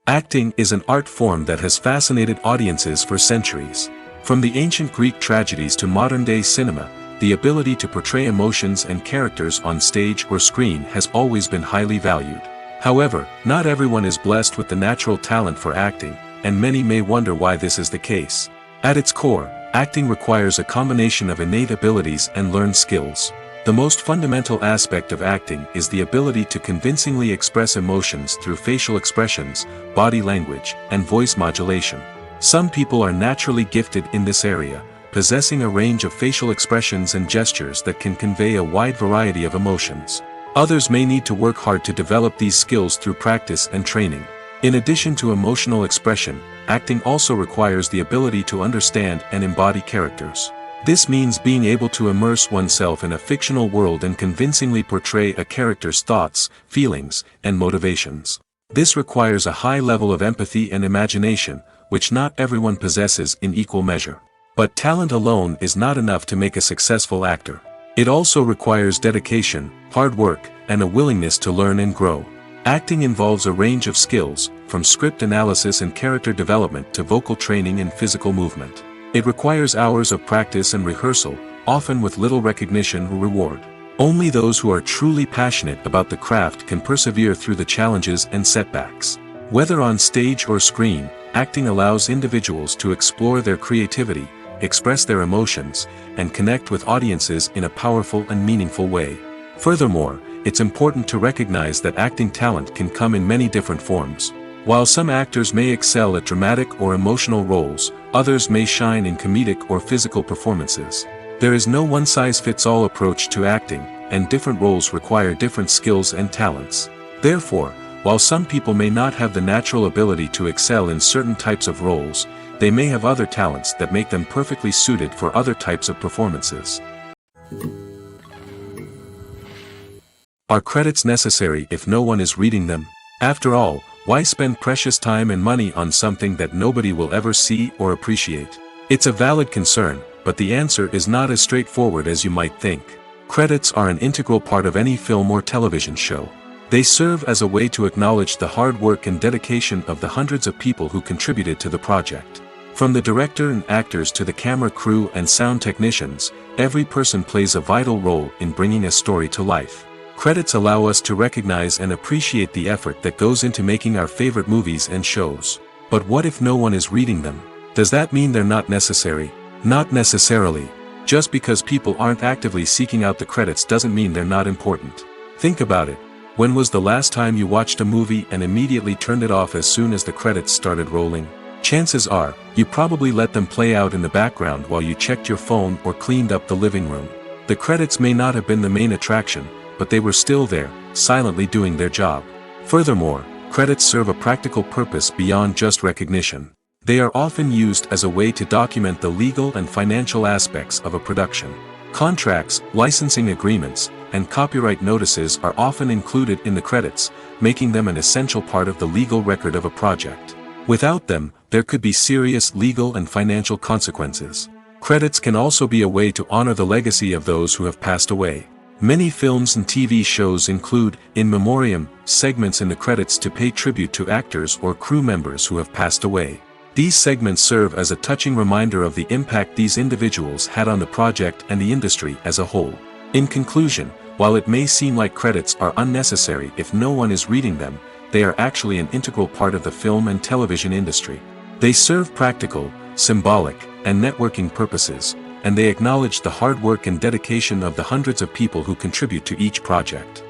Acting is an art form that has fascinated audiences for centuries. From the ancient Greek tragedies to modern-day cinema, the ability to portray emotions and characters on stage or screen has always been highly valued. However, not everyone is blessed with the natural talent for acting, and many may wonder why this is the case. At its core, acting requires a combination of innate abilities and learned skills. The most fundamental aspect of acting is the ability to convincingly express emotions through facial expressions, body language, and voice modulation. Some people are naturally gifted in this area, possessing a range of facial expressions and gestures that can convey a wide variety of emotions. Others may need to work hard to develop these skills through practice and training. In addition to emotional expression, acting also requires the ability to understand and embody characters. This means being able to immerse oneself in a fictional world and convincingly portray a character's thoughts, feelings, and motivations. This requires a high level of empathy and imagination, which not everyone possesses in equal measure. But talent alone is not enough to make a successful actor. It also requires dedication, hard work, and a willingness to learn and grow. Acting involves a range of skills, from script analysis and character development to vocal training and physical movement. It requires hours of practice and rehearsal, often with little recognition or reward. Only those who are truly passionate about the craft can persevere through the challenges and setbacks. Whether on stage or screen, acting allows individuals to explore their creativity, express their emotions, and connect with audiences in a powerful and meaningful way. Furthermore, it's important to recognize that acting talent can come in many different forms. While some actors may excel at dramatic or emotional roles, others may shine in comedic or physical performances. There is no one-size-fits-all approach to acting, and different roles require different skills and talents. Therefore, while some people may not have the natural ability to excel in certain types of roles, they may have other talents that make them perfectly suited for other types of performances. Are credits necessary if no one is reading them? After all, why spend precious time and money on something that nobody will ever see or appreciate? It's a valid concern, but the answer is not as straightforward as you might think. Credits are an integral part of any film or television show. They serve as a way to acknowledge the hard work and dedication of the hundreds of people who contributed to the project. From the director and actors to the camera crew and sound technicians, every person plays a vital role in bringing a story to life. Credits allow us to recognize and appreciate the effort that goes into making our favorite movies and shows. But what if no one is reading them? Does that mean they're not necessary? Not necessarily. Just because people aren't actively seeking out the credits doesn't mean they're not important. Think about it. When was the last time you watched a movie and immediately turned it off as soon as the credits started rolling? Chances are, you probably let them play out in the background while you checked your phone or cleaned up the living room. The credits may not have been the main attraction, but they were still there, silently doing their job. Furthermore, credits serve a practical purpose beyond just recognition. They are often used as a way to document the legal and financial aspects of a production. Contracts, licensing agreements, and copyright notices are often included in the credits, making them an essential part of the legal record of a project. Without them, there could be serious legal and financial consequences. Credits can also be a way to honor the legacy of those who have passed away. Many films and TV shows include, in memoriam, segments in the credits to pay tribute to actors or crew members who have passed away. These segments serve as a touching reminder of the impact these individuals had on the project and the industry as a whole. In conclusion, while it may seem like credits are unnecessary if no one is reading them, they are actually an integral part of the film and television industry. They serve practical, symbolic, and networking purposes, and they acknowledge the hard work and dedication of the hundreds of people who contribute to each project.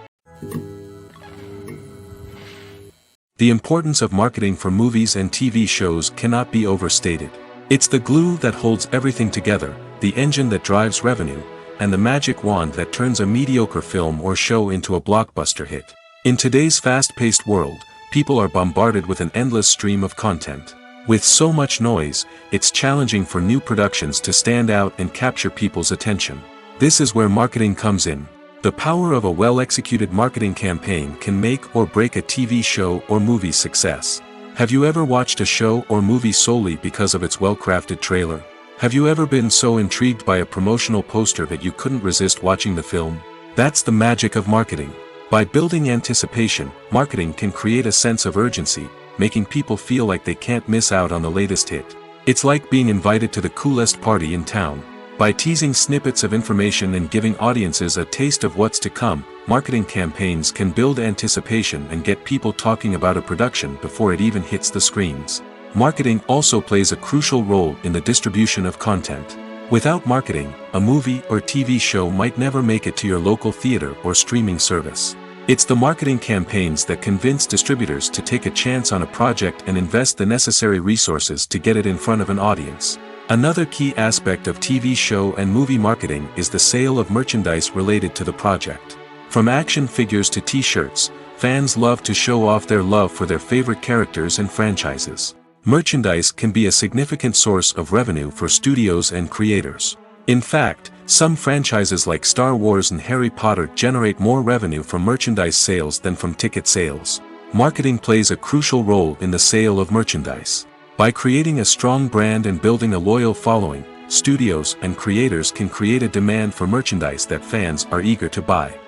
The importance of marketing for movies and TV shows cannot be overstated. It's the glue that holds everything together, the engine that drives revenue, and the magic wand that turns a mediocre film or show into a blockbuster hit. In today's fast-paced world, people are bombarded with an endless stream of content. With so much noise, it's challenging for new productions to stand out and capture people's attention. This is where marketing comes in. The power of a well-executed marketing campaign can make or break a TV show or movie's success. Have you ever watched a show or movie solely because of its well-crafted trailer? Have you ever been so intrigued by a promotional poster that you couldn't resist watching the film? That's the magic of marketing. By building anticipation, marketing can create a sense of urgency, making people feel like they can't miss out on the latest hit. It's like being invited to the coolest party in town. By teasing snippets of information and giving audiences a taste of what's to come, marketing campaigns can build anticipation and get people talking about a production before it even hits the screens. Marketing also plays a crucial role in the distribution of content. Without marketing, a movie or TV show might never make it to your local theater or streaming service. It's the marketing campaigns that convince distributors to take a chance on a project and invest the necessary resources to get it in front of an audience. Another key aspect of TV show and movie marketing is the sale of merchandise related to the project. From action figures to t-shirts, fans love to show off their love for their favorite characters and franchises. Merchandise can be a significant source of revenue for studios and creators. In fact, some franchises like Star Wars and Harry Potter generate more revenue from merchandise sales than from ticket sales. Marketing plays a crucial role in the sale of merchandise. By creating a strong brand and building a loyal following, studios and creators can create a demand for merchandise that fans are eager to buy.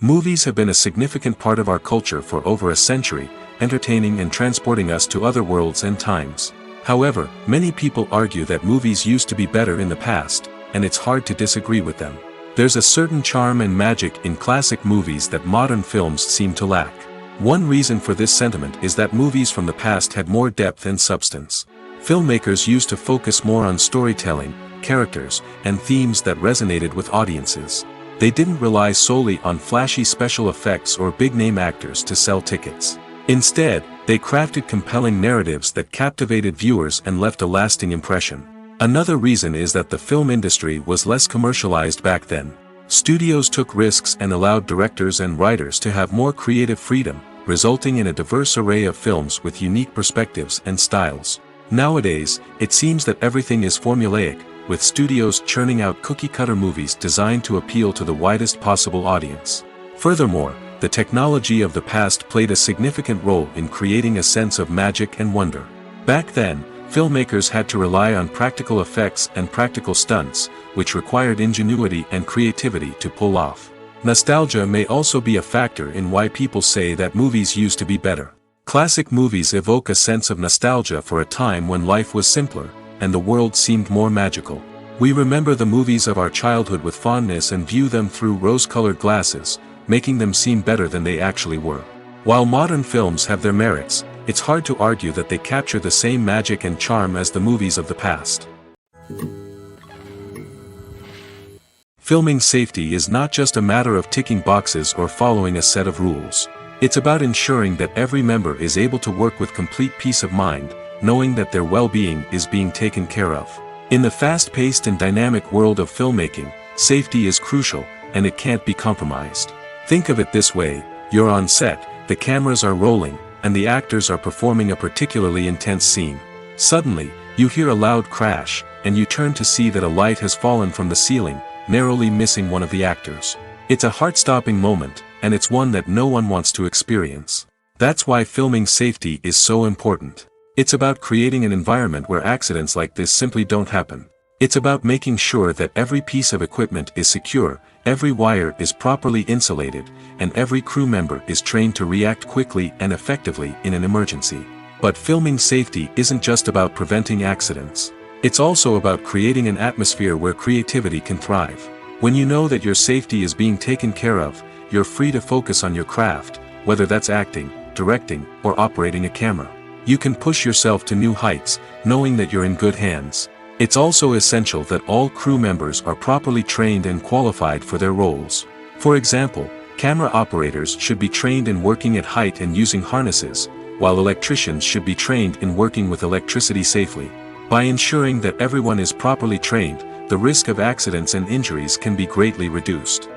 Movies have been a significant part of our culture for over a century, entertaining and transporting us to other worlds and times. However, many people argue that movies used to be better in the past, and it's hard to disagree with them. There's a certain charm and magic in classic movies that modern films seem to lack. One reason for this sentiment is that movies from the past had more depth and substance. Filmmakers used to focus more on storytelling, characters, and themes that resonated with audiences. They didn't rely solely on flashy special effects or big-name actors to sell tickets. Instead, they crafted compelling narratives that captivated viewers and left a lasting impression. Another reason is that the film industry was less commercialized back then. Studios took risks and allowed directors and writers to have more creative freedom, resulting in a diverse array of films with unique perspectives and styles. Nowadays, it seems that everything is formulaic, with studios churning out cookie-cutter movies designed to appeal to the widest possible audience. Furthermore, the technology of the past played a significant role in creating a sense of magic and wonder. Back then, filmmakers had to rely on practical effects and practical stunts, which required ingenuity and creativity to pull off. Nostalgia may also be a factor in why people say that movies used to be better. Classic movies evoke a sense of nostalgia for a time when life was simpler, and the world seemed more magical. We remember the movies of our childhood with fondness and view them through rose-colored glasses, making them seem better than they actually were. While modern films have their merits, it's hard to argue that they capture the same magic and charm as the movies of the past. Filming safety is not just a matter of ticking boxes or following a set of rules. It's about ensuring that every member is able to work with complete peace of mind, knowing that their well-being is being taken care of. In the fast-paced and dynamic world of filmmaking, safety is crucial, and it can't be compromised. Think of it this way: you're on set, the cameras are rolling, and the actors are performing a particularly intense scene. Suddenly, you hear a loud crash, and you turn to see that a light has fallen from the ceiling, narrowly missing one of the actors. It's a heart-stopping moment, and it's one that no one wants to experience. That's why filming safety is so important. It's about creating an environment where accidents like this simply don't happen. It's about making sure that every piece of equipment is secure, every wire is properly insulated, and every crew member is trained to react quickly and effectively in an emergency. But filming safety isn't just about preventing accidents. It's also about creating an atmosphere where creativity can thrive. When you know that your safety is being taken care of, you're free to focus on your craft, whether that's acting, directing, or operating a camera. You can push yourself to new heights, knowing that you're in good hands. It's also essential that all crew members are properly trained and qualified for their roles. For example, camera operators should be trained in working at height and using harnesses, while electricians should be trained in working with electricity safely. By ensuring that everyone is properly trained, the risk of accidents and injuries can be greatly reduced.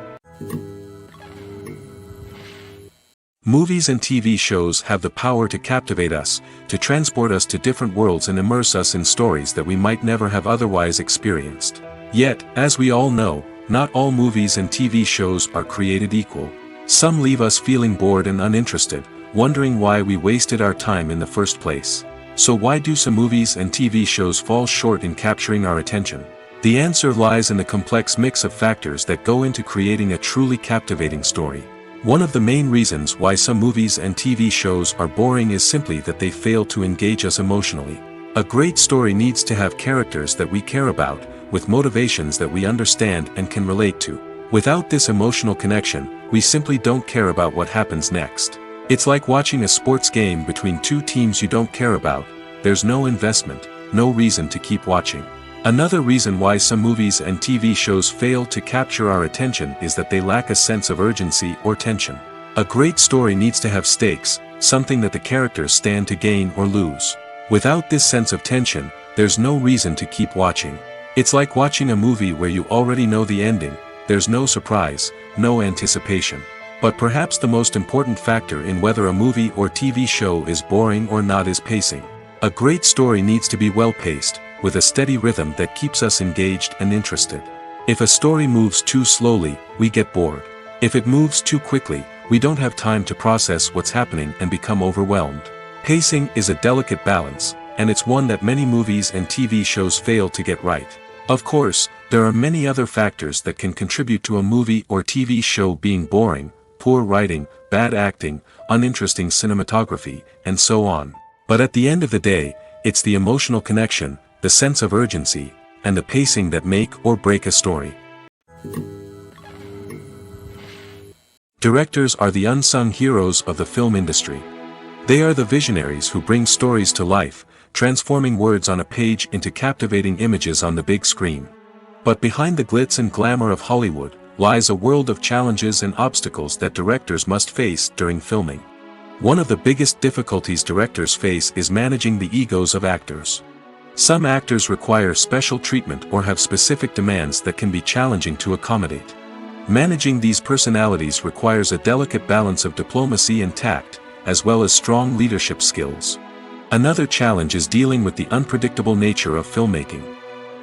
Movies and TV shows have the power to captivate us, to transport us to different worlds and immerse us in stories that we might never have otherwise experienced. Yet, as we all know, not all movies and TV shows are created equal. Some leave us feeling bored and uninterested, wondering why we wasted our time in the first place. So why do some movies and TV shows fall short in capturing our attention? The answer lies in the complex mix of factors that go into creating a truly captivating story. One of the main reasons why some movies and TV shows are boring is simply that they fail to engage us emotionally. A great story needs to have characters that we care about, with motivations that we understand and can relate to. Without this emotional connection, we simply don't care about what happens next. It's like watching a sports game between two teams you don't care about. There's no investment, no reason to keep watching. Another reason why some movies and TV shows fail to capture our attention is that they lack a sense of urgency or tension. A great story needs to have stakes, something that the characters stand to gain or lose. Without this sense of tension, there's no reason to keep watching. It's like watching a movie where you already know the ending. There's no surprise, no anticipation. But perhaps the most important factor in whether a movie or TV show is boring or not is pacing. A great story needs to be well-paced, with a steady rhythm that keeps us engaged and interested. If a story moves too slowly, we get bored. If it moves too quickly, we don't have time to process what's happening and become overwhelmed. Pacing is a delicate balance, and it's one that many movies and TV shows fail to get right. Of course, there are many other factors that can contribute to a movie or TV show being boring: poor writing, bad acting, uninteresting cinematography, and so on. But at the end of the day, it's the emotional connection, the sense of urgency, and the pacing that make or break a story. Directors are the unsung heroes of the film industry. They are the visionaries who bring stories to life, transforming words on a page into captivating images on the big screen. But behind the glitz and glamour of Hollywood lies a world of challenges and obstacles that directors must face during filming. One of the biggest difficulties directors face is managing the egos of actors. Some actors require special treatment or have specific demands that can be challenging to accommodate. Managing these personalities requires a delicate balance of diplomacy and tact, as well as strong leadership skills. Another challenge is dealing with the unpredictable nature of filmmaking.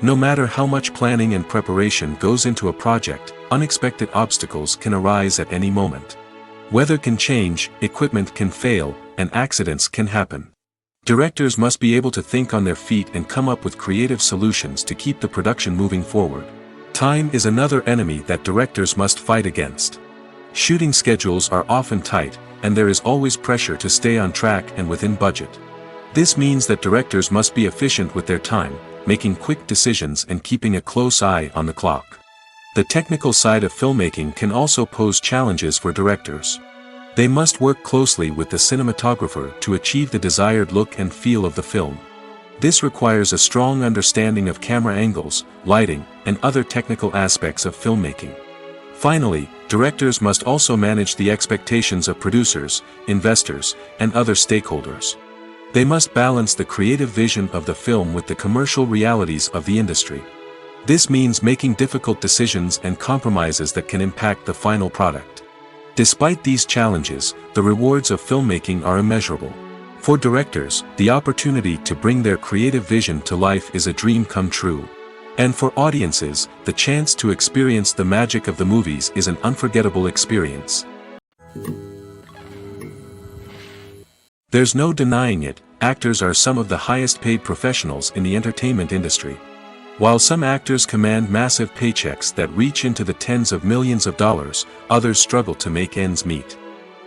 No matter how much planning and preparation goes into a project, unexpected obstacles can arise at any moment. Weather can change, equipment can fail, and accidents can happen. Directors must be able to think on their feet and come up with creative solutions to keep the production moving forward. Time is another enemy that directors must fight against. Shooting schedules are often tight, and there is always pressure to stay on track and within budget. This means that directors must be efficient with their time, making quick decisions and keeping a close eye on the clock. The technical side of filmmaking can also pose challenges for directors. They must work closely with the cinematographer to achieve the desired look and feel of the film. This requires a strong understanding of camera angles, lighting, and other technical aspects of filmmaking. Finally, directors must also manage the expectations of producers, investors, and other stakeholders. They must balance the creative vision of the film with the commercial realities of the industry. This means making difficult decisions and compromises that can impact the final product. Despite these challenges, the rewards of filmmaking are immeasurable. For directors, the opportunity to bring their creative vision to life is a dream come true. And for audiences, the chance to experience the magic of the movies is an unforgettable experience. There's no denying it, actors are some of the highest paid professionals in the entertainment industry. While some actors command massive paychecks that reach into the tens of millions of dollars, others struggle to make ends meet.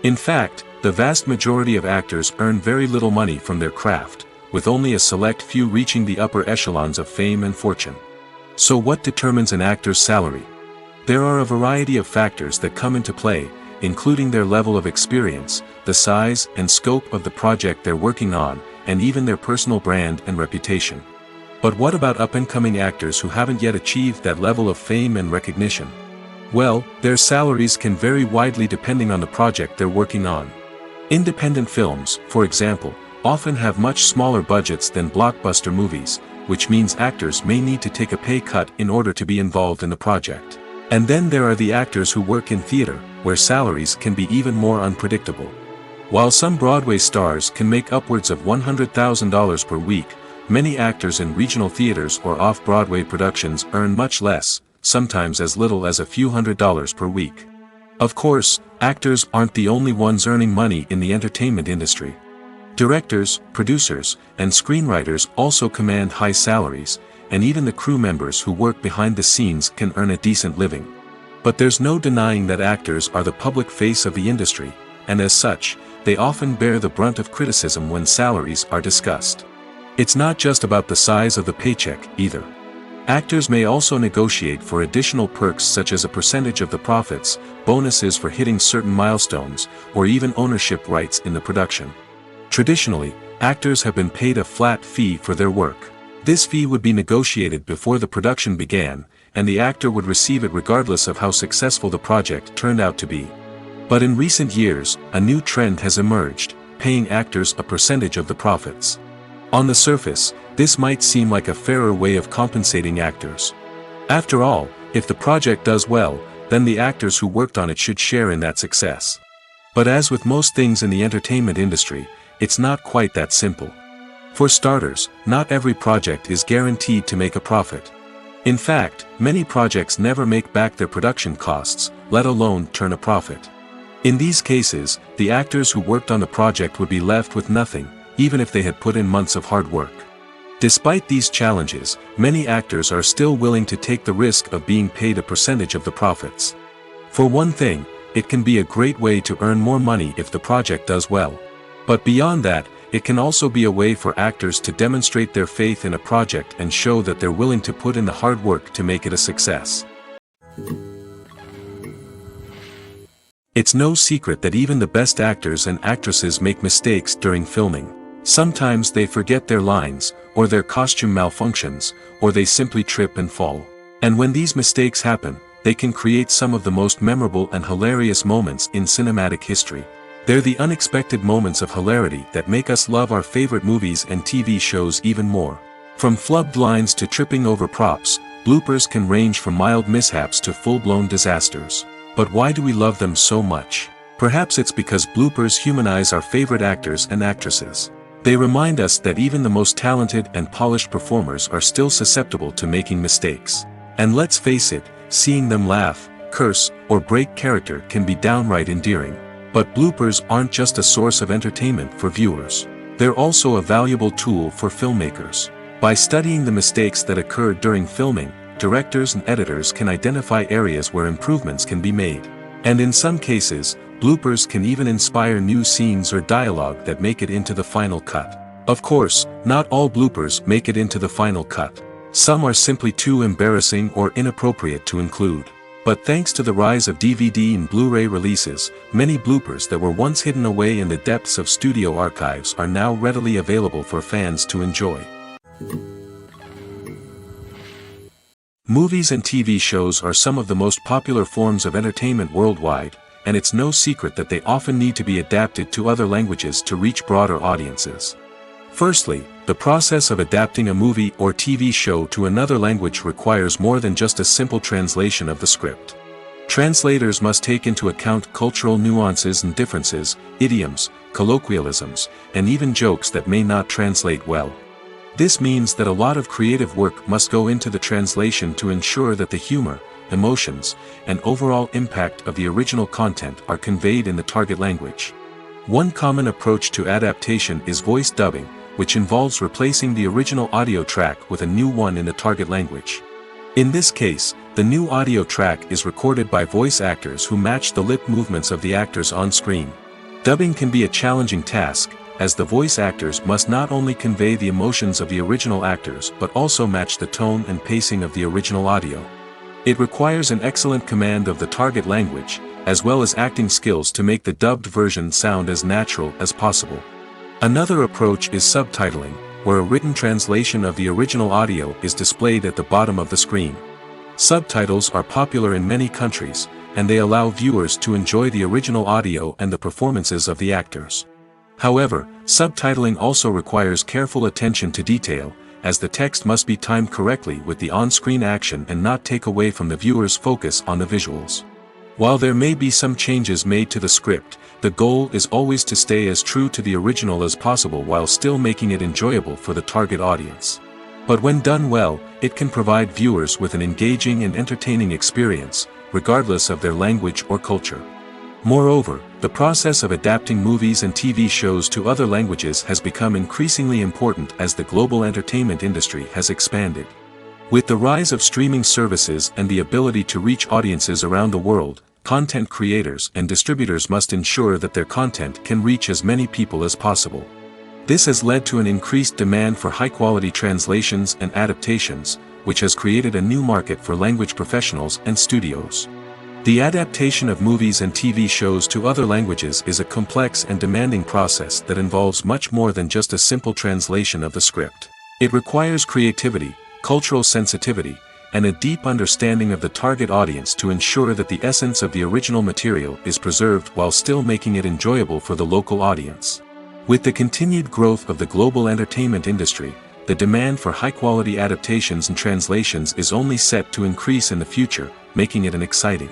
In fact, the vast majority of actors earn very little money from their craft, with only a select few reaching the upper echelons of fame and fortune. So what determines an actor's salary? There are a variety of factors that come into play, including their level of experience, the size and scope of the project they're working on, and even their personal brand and reputation. But what about up-and-coming actors who haven't yet achieved that level of fame and recognition? Well, their salaries can vary widely depending on the project they're working on. Independent films, for example, often have much smaller budgets than blockbuster movies, which means actors may need to take a pay cut in order to be involved in the project. And then there are the actors who work in theater, where salaries can be even more unpredictable. While some Broadway stars can make upwards of $100,000 per week, many actors in regional theaters or off-Broadway productions earn much less, sometimes as little as a few $100s per week. Of course, actors aren't the only ones earning money in the entertainment industry. Directors, producers, and screenwriters also command high salaries, and even the crew members who work behind the scenes can earn a decent living. But there's no denying that actors are the public face of the industry, and as such, they often bear the brunt of criticism when salaries are discussed. It's not just about the size of the paycheck, either. Actors may also negotiate for additional perks such as a percentage of the profits, bonuses for hitting certain milestones, or even ownership rights in the production. Traditionally, actors have been paid a flat fee for their work. This fee would be negotiated before the production began, and the actor would receive it regardless of how successful the project turned out to be. But in recent years, a new trend has emerged, paying actors a percentage of the profits. On the surface, this might seem like a fairer way of compensating actors. After all, if the project does well, then the actors who worked on it should share in that success. But as with most things in the entertainment industry, it's not quite that simple. For starters, not every project is guaranteed to make a profit. In fact, many projects never make back their production costs, let alone turn a profit. In these cases, the actors who worked on the project would be left with nothing, even if they had put in months of hard work. Despite these challenges, many actors are still willing to take the risk of being paid a percentage of the profits. For one thing, it can be a great way to earn more money if the project does well. But beyond that, it can also be a way for actors to demonstrate their faith in a project and show that they're willing to put in the hard work to make it a success. It's no secret that even the best actors and actresses make mistakes during filming. Sometimes they forget their lines, or their costume malfunctions, or they simply trip and fall. And when these mistakes happen, they can create some of the most memorable and hilarious moments in cinematic history. They're the unexpected moments of hilarity that make us love our favorite movies and TV shows even more. From flubbed lines to tripping over props, bloopers can range from mild mishaps to full-blown disasters. But why do we love them so much? Perhaps it's because bloopers humanize our favorite actors and actresses. They remind us that even the most talented and polished performers are still susceptible to making mistakes. And let's face it, seeing them laugh, curse, or break character can be downright endearing. But bloopers aren't just a source of entertainment for viewers. They're also a valuable tool for filmmakers. By studying the mistakes that occurred during filming, directors and editors can identify areas where improvements can be made. And in some cases, bloopers can even inspire new scenes or dialogue that make it into the final cut. Of course, not all bloopers make it into the final cut. Some are simply too embarrassing or inappropriate to include. But thanks to the rise of DVD and Blu-ray releases, many bloopers that were once hidden away in the depths of studio archives are now readily available for fans to enjoy. Movies and TV shows are some of the most popular forms of entertainment worldwide, and it's no secret that they often need to be adapted to other languages to reach broader audiences. Firstly, the process of adapting a movie or TV show to another language requires more than just a simple translation of the script. Translators must take into account cultural nuances and differences, idioms, colloquialisms, and even jokes that may not translate well. This means that a lot of creative work must go into the translation to ensure that the humor, emotions, and overall impact of the original content are conveyed in the target language. One common approach to adaptation is voice dubbing, which involves replacing the original audio track with a new one in the target language. In this case, the new audio track is recorded by voice actors who match the lip movements of the actors on screen. Dubbing can be a challenging task, as the voice actors must not only convey the emotions of the original actors but also match the tone and pacing of the original audio. It requires an excellent command of the target language, as well as acting skills to make the dubbed version sound as natural as possible. Another approach is subtitling, where a written translation of the original audio is displayed at the bottom of the screen. Subtitles are popular in many countries, and they allow viewers to enjoy the original audio and the performances of the actors. However, subtitling also requires careful attention to detail, as the text must be timed correctly with the on-screen action and not take away from the viewer's focus on the visuals. While there may be some changes made to the script, the goal is always to stay as true to the original as possible while still making it enjoyable for the target audience. But when done well, it can provide viewers with an engaging and entertaining experience, regardless of their language or culture. Moreover, the process of adapting movies and TV shows to other languages has become increasingly important as the global entertainment industry has expanded. With the rise of streaming services and the ability to reach audiences around the world, content creators and distributors must ensure that their content can reach as many people as possible. This has led to an increased demand for high-quality translations and adaptations, which has created a new market for language professionals and studios. The adaptation of movies and TV shows to other languages is a complex and demanding process that involves much more than just a simple translation of the script. It requires creativity, cultural sensitivity, and a deep understanding of the target audience to ensure that the essence of the original material is preserved while still making it enjoyable for the local audience. With the continued growth of the global entertainment industry, the demand for high-quality adaptations and translations is only set to increase in the future, making it an exciting.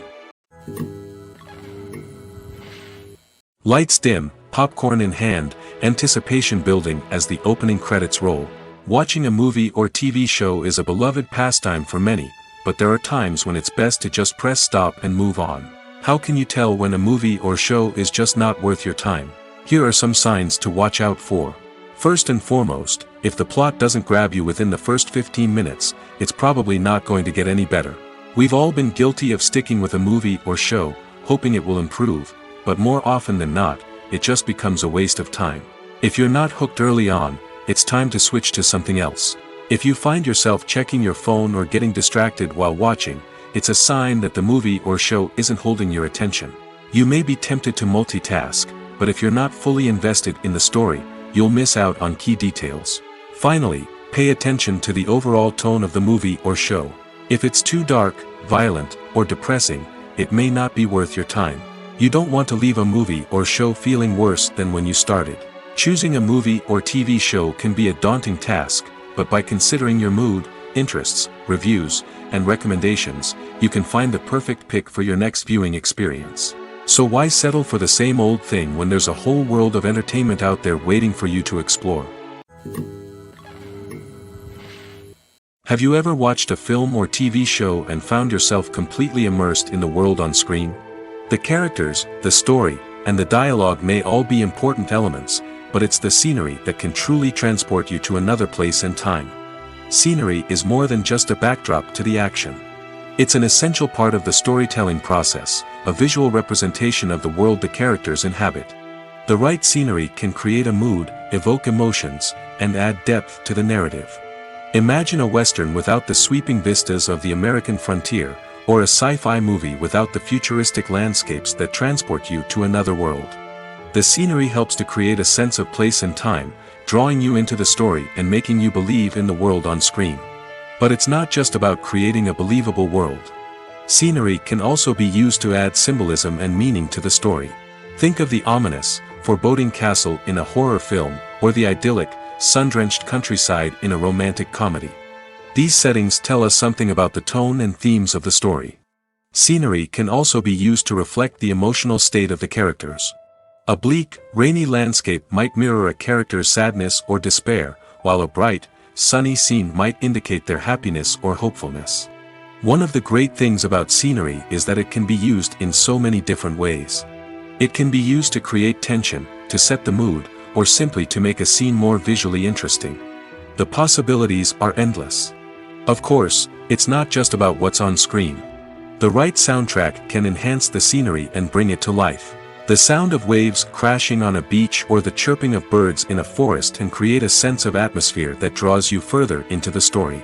Lights dim, popcorn in hand, anticipation building as the opening credits roll. Watching a movie or TV show is a beloved pastime for many, but there are times when it's best to just press stop and move on. How can you tell when a movie or show is just not worth your time? Here are some signs to watch out for. First and foremost, if the plot doesn't grab you within the first 15 minutes, it's probably not going to get any better. We've all been guilty of sticking with a movie or show, hoping it will improve, but more often than not, it just becomes a waste of time. If you're not hooked early on, it's time to switch to something else. If you find yourself checking your phone or getting distracted while watching, it's a sign that the movie or show isn't holding your attention. You may be tempted to multitask, but if you're not fully invested in the story, you'll miss out on key details. Finally, pay attention to the overall tone of the movie or show. If it's too dark, violent, or depressing, it may not be worth your time. You don't want to leave a movie or show feeling worse than when you started. Choosing a movie or TV show can be a daunting task, but by considering your mood, interests, reviews, and recommendations, you can find the perfect pick for your next viewing experience. So why settle for the same old thing when there's a whole world of entertainment out there waiting for you to explore? Have you ever watched a film or TV show and found yourself completely immersed in the world on screen? The characters, the story, and the dialogue may all be important elements, but it's the scenery that can truly transport you to another place and time. Scenery is more than just a backdrop to the action. It's an essential part of the storytelling process, a visual representation of the world the characters inhabit. The right scenery can create a mood, evoke emotions, and add depth to the narrative. Imagine a Western without the sweeping vistas of the American frontier, or a sci-fi movie without the futuristic landscapes that transport you to another world. The scenery helps to create a sense of place and time, drawing you into the story and making you believe in the world on screen. But it's not just about creating a believable world. Scenery can also be used to add symbolism and meaning to the story. Think of the ominous, foreboding castle in a horror film, or the idyllic, sun-drenched countryside in a romantic comedy. These settings tell us something about the tone and themes of the story. Scenery can also be used to reflect the emotional state of the characters. A bleak, rainy landscape might mirror a character's sadness or despair, while a bright, sunny scene might indicate their happiness or hopefulness. One of the great things about scenery is that it can be used in so many different ways. It can be used to create tension, to set the mood, or simply to make a scene more visually interesting. The possibilities are endless. Of course, it's not just about what's on screen. The right soundtrack can enhance the scenery and bring it to life. The sound of waves crashing on a beach or the chirping of birds in a forest can create a sense of atmosphere that draws you further into the story.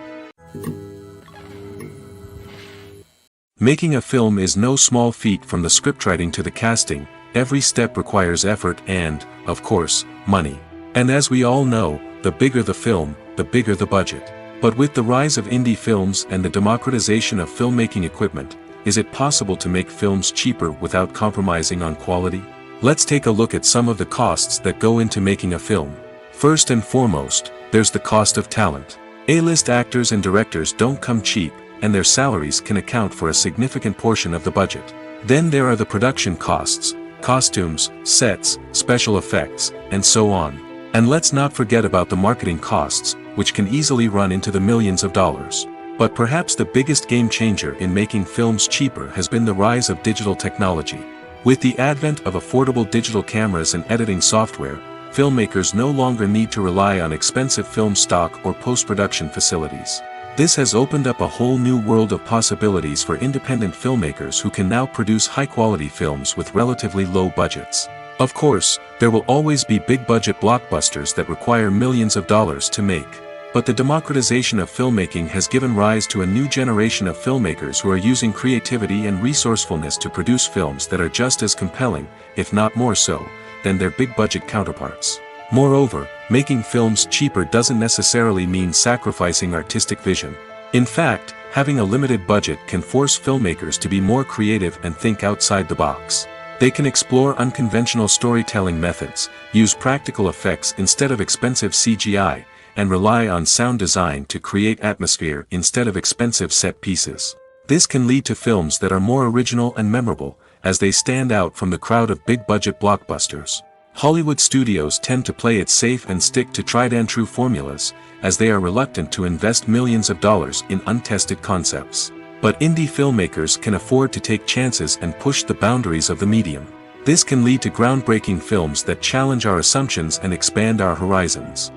Making a film is no small feat. From the scriptwriting to the casting, every step requires effort and, of course, money. And as we all know, the bigger the film, the bigger the budget. But with the rise of indie films and the democratization of filmmaking equipment, is it possible to make films cheaper without compromising on quality? Let's take a look at some of the costs that go into making a film. First and foremost, there's the cost of talent. A-list actors and directors don't come cheap, and their salaries can account for a significant portion of the budget. Then there are the production costs, costumes, sets, special effects, and so on. And let's not forget about the marketing costs, which can easily run into the millions of dollars. But perhaps the biggest game changer in making films cheaper has been the rise of digital technology. With the advent of affordable digital cameras and editing software, filmmakers no longer need to rely on expensive film stock or post-production facilities. This has opened up a whole new world of possibilities for independent filmmakers who can now produce high-quality films with relatively low budgets. Of course, there will always be big-budget blockbusters that require millions of dollars to make. But the democratization of filmmaking has given rise to a new generation of filmmakers who are using creativity and resourcefulness to produce films that are just as compelling, if not more so, than their big-budget counterparts. Moreover, making films cheaper doesn't necessarily mean sacrificing artistic vision. In fact, having a limited budget can force filmmakers to be more creative and think outside the box. They can explore unconventional storytelling methods, use practical effects instead of expensive CGI, and rely on sound design to create atmosphere instead of expensive set pieces. This can lead to films that are more original and memorable, as they stand out from the crowd of big-budget blockbusters. Hollywood studios tend to play it safe and stick to tried-and-true formulas, as they are reluctant to invest millions of dollars in untested concepts. But indie filmmakers can afford to take chances and push the boundaries of the medium. This can lead to groundbreaking films that challenge our assumptions and expand our horizons.